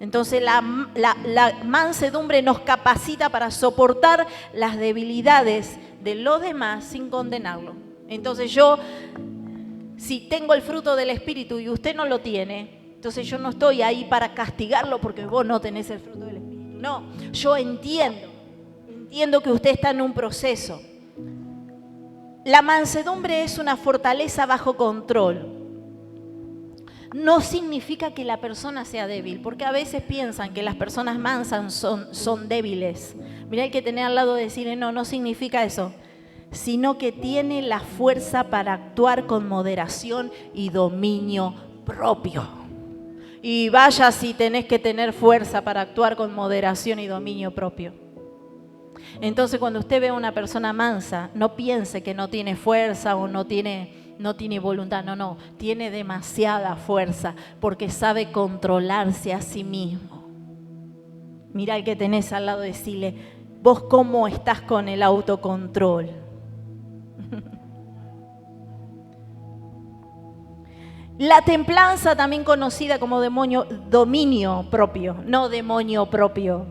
Entonces la mansedumbre nos capacita para soportar las debilidades de los demás sin condenarlo. Entonces yo, si tengo el fruto del Espíritu y usted no lo tiene, entonces yo no estoy ahí para castigarlo porque vos no tenés el fruto del Espíritu. No, yo entiendo que usted está en un proceso. La mansedumbre es una fortaleza bajo control. No significa que la persona sea débil, porque a veces piensan que las personas mansas son débiles. Mirá, el que tenés al lado de decirle, no significa eso, sino que tiene la fuerza para actuar con moderación y dominio propio. Y vaya si tenés que tener fuerza para actuar con moderación y dominio propio. Entonces, cuando usted ve a una persona mansa, no piense que no tiene fuerza o no tiene voluntad. No, tiene demasiada fuerza porque sabe controlarse a sí mismo. Mira al que tenés al lado y decirle, ¿vos cómo estás con el autocontrol? La templanza, también conocida como dominio propio, no demonio propio.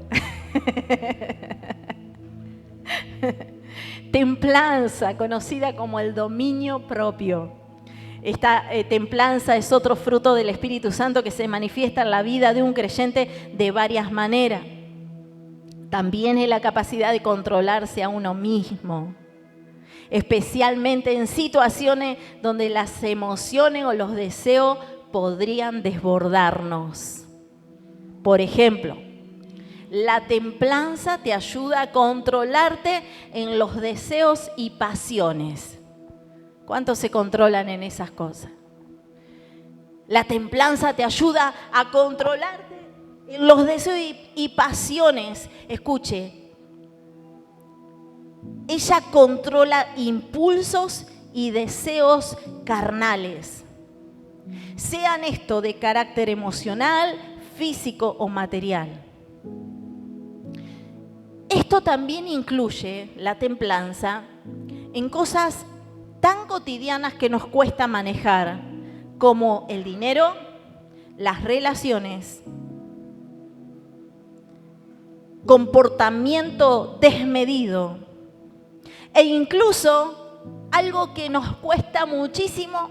Templanza, conocida como el dominio propio. Esta templanza es otro fruto del Espíritu Santo que se manifiesta en la vida de un creyente de varias maneras. También es la capacidad de controlarse a uno mismo, especialmente en situaciones donde las emociones o los deseos podrían desbordarnos. Por ejemplo, la templanza te ayuda a controlarte en los deseos y pasiones. ¿Cuántos se controlan en esas cosas? La templanza te ayuda a controlarte en los deseos y pasiones. Escuche, ella controla impulsos y deseos carnales, sean estos de carácter emocional, físico o material. Esto también incluye la templanza en cosas tan cotidianas que nos cuesta manejar, como el dinero, las relaciones, comportamiento desmedido e incluso algo que nos cuesta muchísimo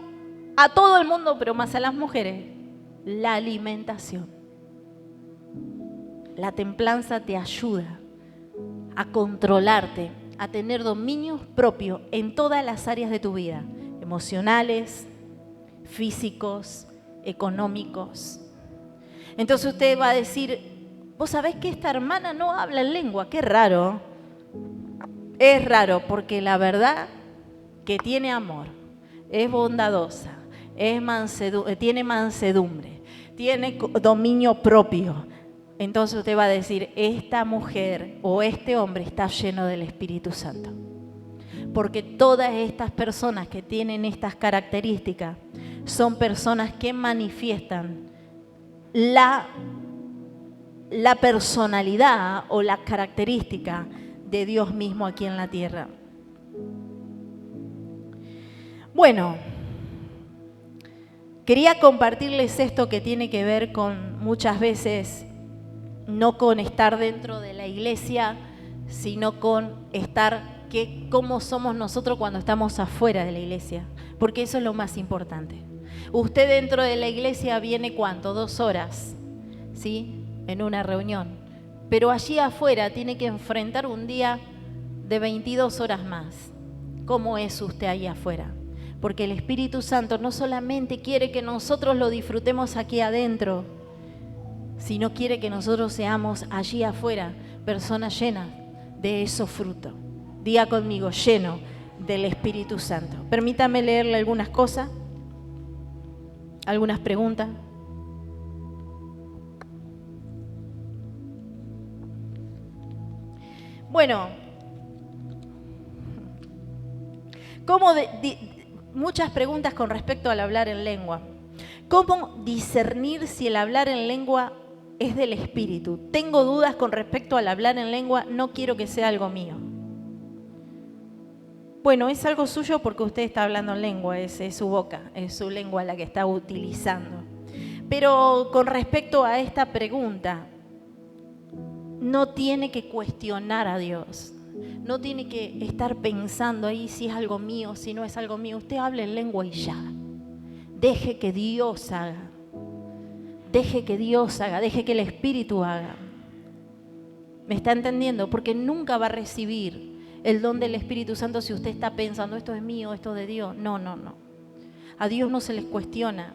a todo el mundo, pero más a las mujeres, la alimentación. La templanza te ayuda a controlarte, a tener dominio propio en todas las áreas de tu vida, emocionales, físicos, económicos. Entonces usted va a decir, vos sabés que esta hermana no habla en lengua, qué raro. Es raro porque la verdad que tiene amor, es bondadosa, tiene mansedumbre, tiene dominio propio. Entonces usted va a decir, esta mujer o este hombre está lleno del Espíritu Santo. Porque todas estas personas que tienen estas características son personas que manifiestan la personalidad o la característica de Dios mismo aquí en la tierra. Bueno, quería compartirles esto que tiene que ver con muchas veces no con estar dentro de la iglesia, sino con cómo somos nosotros cuando estamos afuera de la iglesia, porque eso es lo más importante. Usted dentro de la iglesia viene ¿cuánto? 2 horas, ¿sí? En una reunión, pero allí afuera tiene que enfrentar un día de 22 horas más. ¿Cómo es usted ahí afuera? Porque el Espíritu Santo no solamente quiere que nosotros lo disfrutemos aquí adentro, sino quiere que nosotros seamos allí afuera personas llenas de esos frutos. Diga conmigo, lleno del Espíritu Santo. Permítame leerle algunas cosas, algunas preguntas. Bueno, muchas preguntas con respecto al hablar en lengua. ¿Cómo discernir si el hablar en lengua es del Espíritu? Tengo dudas con respecto al hablar en lengua, no quiero que sea algo mío. Bueno, es algo suyo porque usted está hablando en lengua, es su boca, es su lengua la que está utilizando. Pero con respecto a esta pregunta, no tiene que cuestionar a Dios. No tiene que estar pensando ahí si es algo mío, si no es algo mío. Usted habla en lengua y ya. Deje que Dios haga. Deje que Dios haga, deje que el Espíritu haga. ¿Me está entendiendo? Porque nunca va a recibir el don del Espíritu Santo si usted está pensando, esto es mío, esto es de Dios. No, no, no. A Dios no se les cuestiona.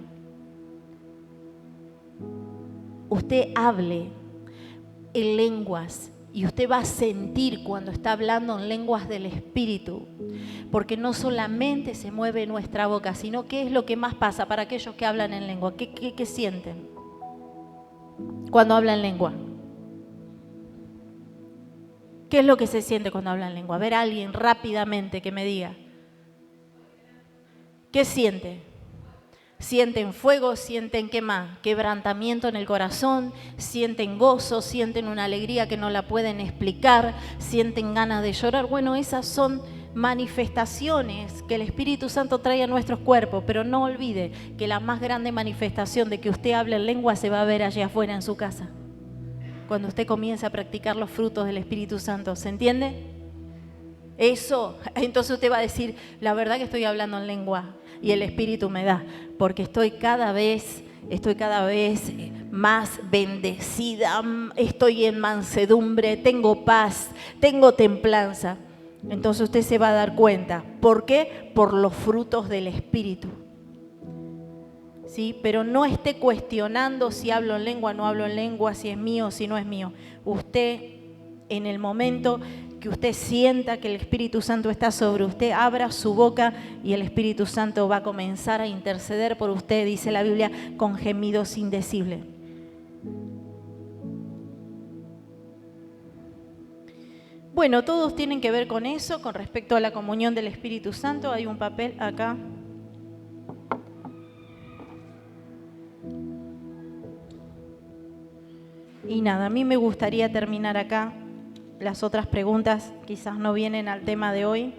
Usted hable en lenguas y usted va a sentir cuando está hablando en lenguas del Espíritu, porque no solamente se mueve nuestra boca, sino qué es lo que más pasa para aquellos que hablan en lengua. ¿Qué sienten cuando hablan en lengua? ¿Qué es lo que se siente cuando hablan en lengua? A ver a alguien rápidamente que me diga. ¿Qué siente? Sienten fuego, sienten ¿qué más? Quebrantamiento en el corazón, sienten gozo, sienten una alegría que no la pueden explicar, sienten ganas de llorar. Bueno, esas son manifestaciones que el Espíritu Santo trae a nuestros cuerpos, pero no olvide que la más grande manifestación de que usted hable en lengua se va a ver allá afuera en su casa, cuando usted comience a practicar los frutos del Espíritu Santo. ¿Se entiende? Eso, entonces usted va a decir, la verdad que estoy hablando en lengua y el Espíritu me da, porque estoy cada vez más bendecida, estoy en mansedumbre, tengo paz, tengo templanza. Entonces usted se va a dar cuenta. ¿Por qué? Por los frutos del Espíritu. ¿Sí? Pero no esté cuestionando si hablo en lengua, no hablo en lengua, si es mío, si no es mío. Usted, en el momento que usted sienta que el Espíritu Santo está sobre usted, abra su boca y el Espíritu Santo va a comenzar a interceder por usted, dice la Biblia, con gemidos indecibles. Bueno, todos tienen que ver con eso, con respecto a la comunión del Espíritu Santo. Hay un papel acá. Y nada, a mí me gustaría terminar acá. Las otras preguntas quizás no vienen al tema de hoy,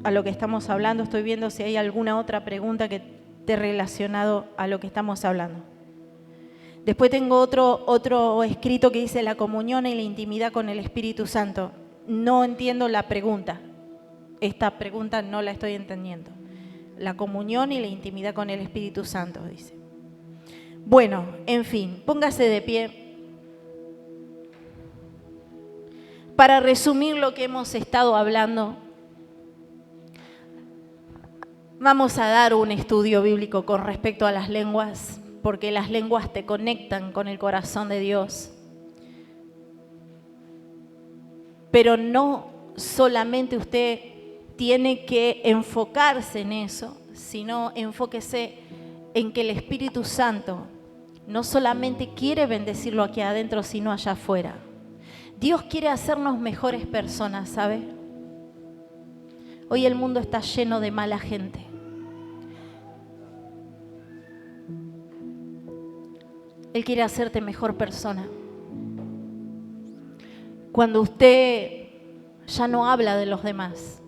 a lo que estamos hablando. Estoy viendo si hay alguna otra pregunta que esté relacionado a lo que estamos hablando. Después tengo otro escrito que dice la comunión y la intimidad con el Espíritu Santo. No entiendo la pregunta. Esta pregunta no la estoy entendiendo. La comunión y la intimidad con el Espíritu Santo, dice. Bueno, en fin, póngase de pie. Para resumir lo que hemos estado hablando, vamos a dar un estudio bíblico con respecto a las lenguas, porque las lenguas te conectan con el corazón de Dios. Pero no solamente usted tiene que enfocarse en eso, sino enfóquese en que el Espíritu Santo no solamente quiere bendecirlo aquí adentro, sino allá afuera. Dios quiere hacernos mejores personas, ¿sabe? Hoy el mundo está lleno de mala gente. Él quiere hacerte mejor persona. Cuando usted ya no habla de los demás,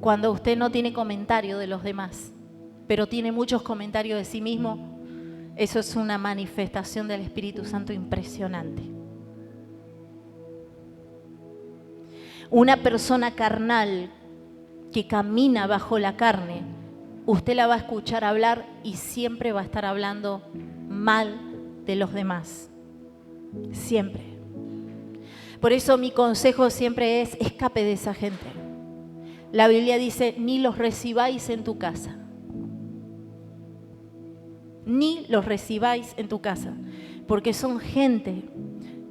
cuando usted no tiene comentario de los demás, pero tiene muchos comentarios de sí mismo, eso es una manifestación del Espíritu Santo impresionante. Una persona carnal que camina bajo la carne, usted la va a escuchar hablar y siempre va a estar hablando mal de los demás. Siempre. Por eso mi consejo siempre es: escape de esa gente. La Biblia dice: ni los recibáis en tu casa. Ni los recibáis en tu casa. Porque son gente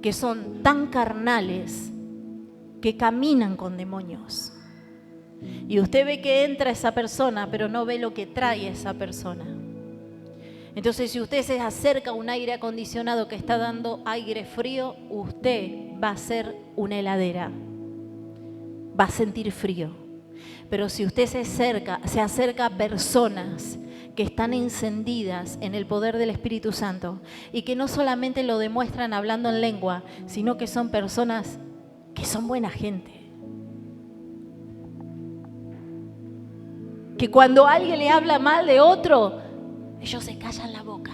que son tan carnales que caminan con demonios. Y usted ve que entra esa persona, pero no ve lo que trae esa persona. Entonces, si usted se acerca a un aire acondicionado que está dando aire frío, usted va a ser una heladera. Va a sentir frío. Pero si usted se acerca a personas que están encendidas en el poder del Espíritu Santo y que no solamente lo demuestran hablando en lengua, sino que son personas que son buena gente, que cuando alguien le habla mal de otro, ellos se callan la boca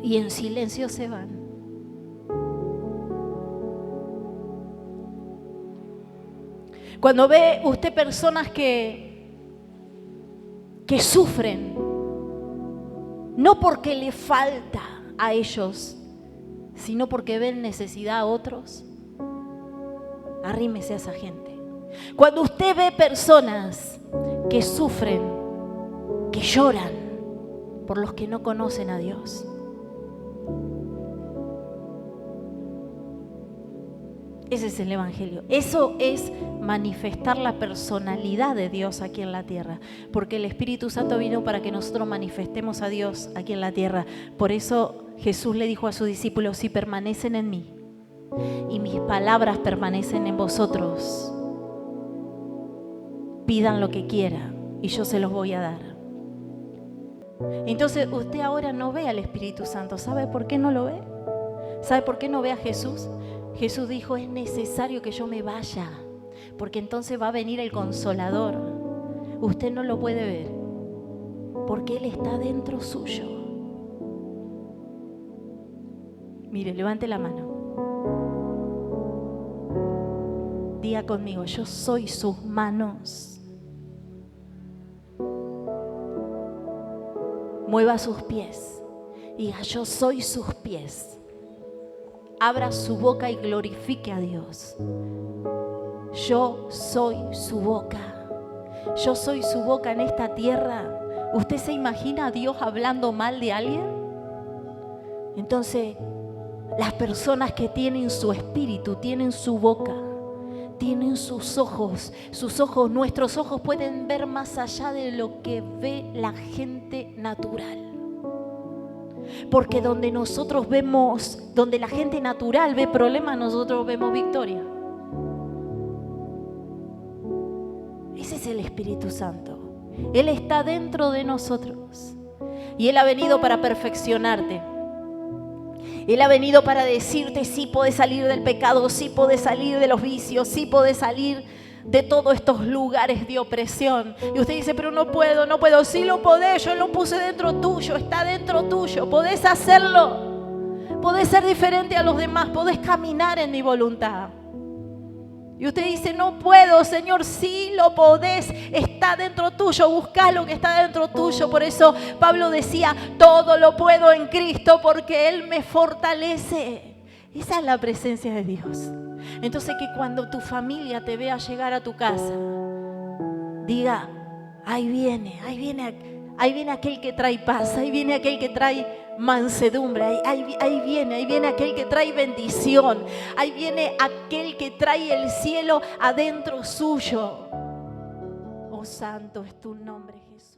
y en silencio se van. Cuando ve usted personas que sufren, no porque le falta a ellos, sino porque ven necesidad a otros, arrímese a esa gente. Cuando usted ve personas que sufren, que lloran por los que no conocen a Dios, ese es el Evangelio. Eso es manifestar la personalidad de Dios aquí en la tierra. Porque el Espíritu Santo vino para que nosotros manifestemos a Dios aquí en la tierra. Por eso Jesús le dijo a sus discípulos: si permanecen en mí y mis palabras permanecen en vosotros, pidan lo que quieran y yo se los voy a dar. Entonces usted ahora no ve al Espíritu Santo. ¿Sabe por qué no lo ve? ¿Sabe por qué no ve a Jesús? Jesús dijo: es necesario que yo me vaya, porque entonces va a venir el Consolador. Usted no lo puede ver, porque Él está dentro suyo. Mire, levante la mano. Diga conmigo: yo soy sus manos. Mueva sus pies. Diga: yo soy sus pies. Abra su boca y glorifique a Dios. Yo soy su boca. Yo soy su boca en esta tierra. ¿Usted se imagina a Dios hablando mal de alguien? Entonces, las personas que tienen su espíritu, tienen su boca, tienen sus ojos, nuestros ojos pueden ver más allá de lo que ve la gente natural. Porque donde nosotros vemos, donde la gente natural ve problemas, nosotros vemos victoria. Ese es el Espíritu Santo. Él está dentro de nosotros. Y Él ha venido para perfeccionarte. Él ha venido para decirte: sí podés salir del pecado, sí podés salir de los vicios, sí podés salir de todos estos lugares de opresión. Y usted dice: pero no puedo. Sí lo podés, yo lo puse dentro tuyo, está dentro tuyo. Podés hacerlo, podés ser diferente a los demás, podés caminar en mi voluntad. Y usted dice: no puedo, Señor. Sí lo podés, está dentro tuyo. Buscá lo que está dentro tuyo. Por eso Pablo decía: todo lo puedo en Cristo, porque Él me fortalece. Esa es la presencia de Dios. Entonces, que cuando tu familia te vea llegar a tu casa, diga: ahí viene aquel que trae paz, ahí viene aquel que trae mansedumbre, ahí viene aquel que trae bendición, ahí viene aquel que trae el cielo adentro suyo. Oh, santo es tu nombre, Jesús.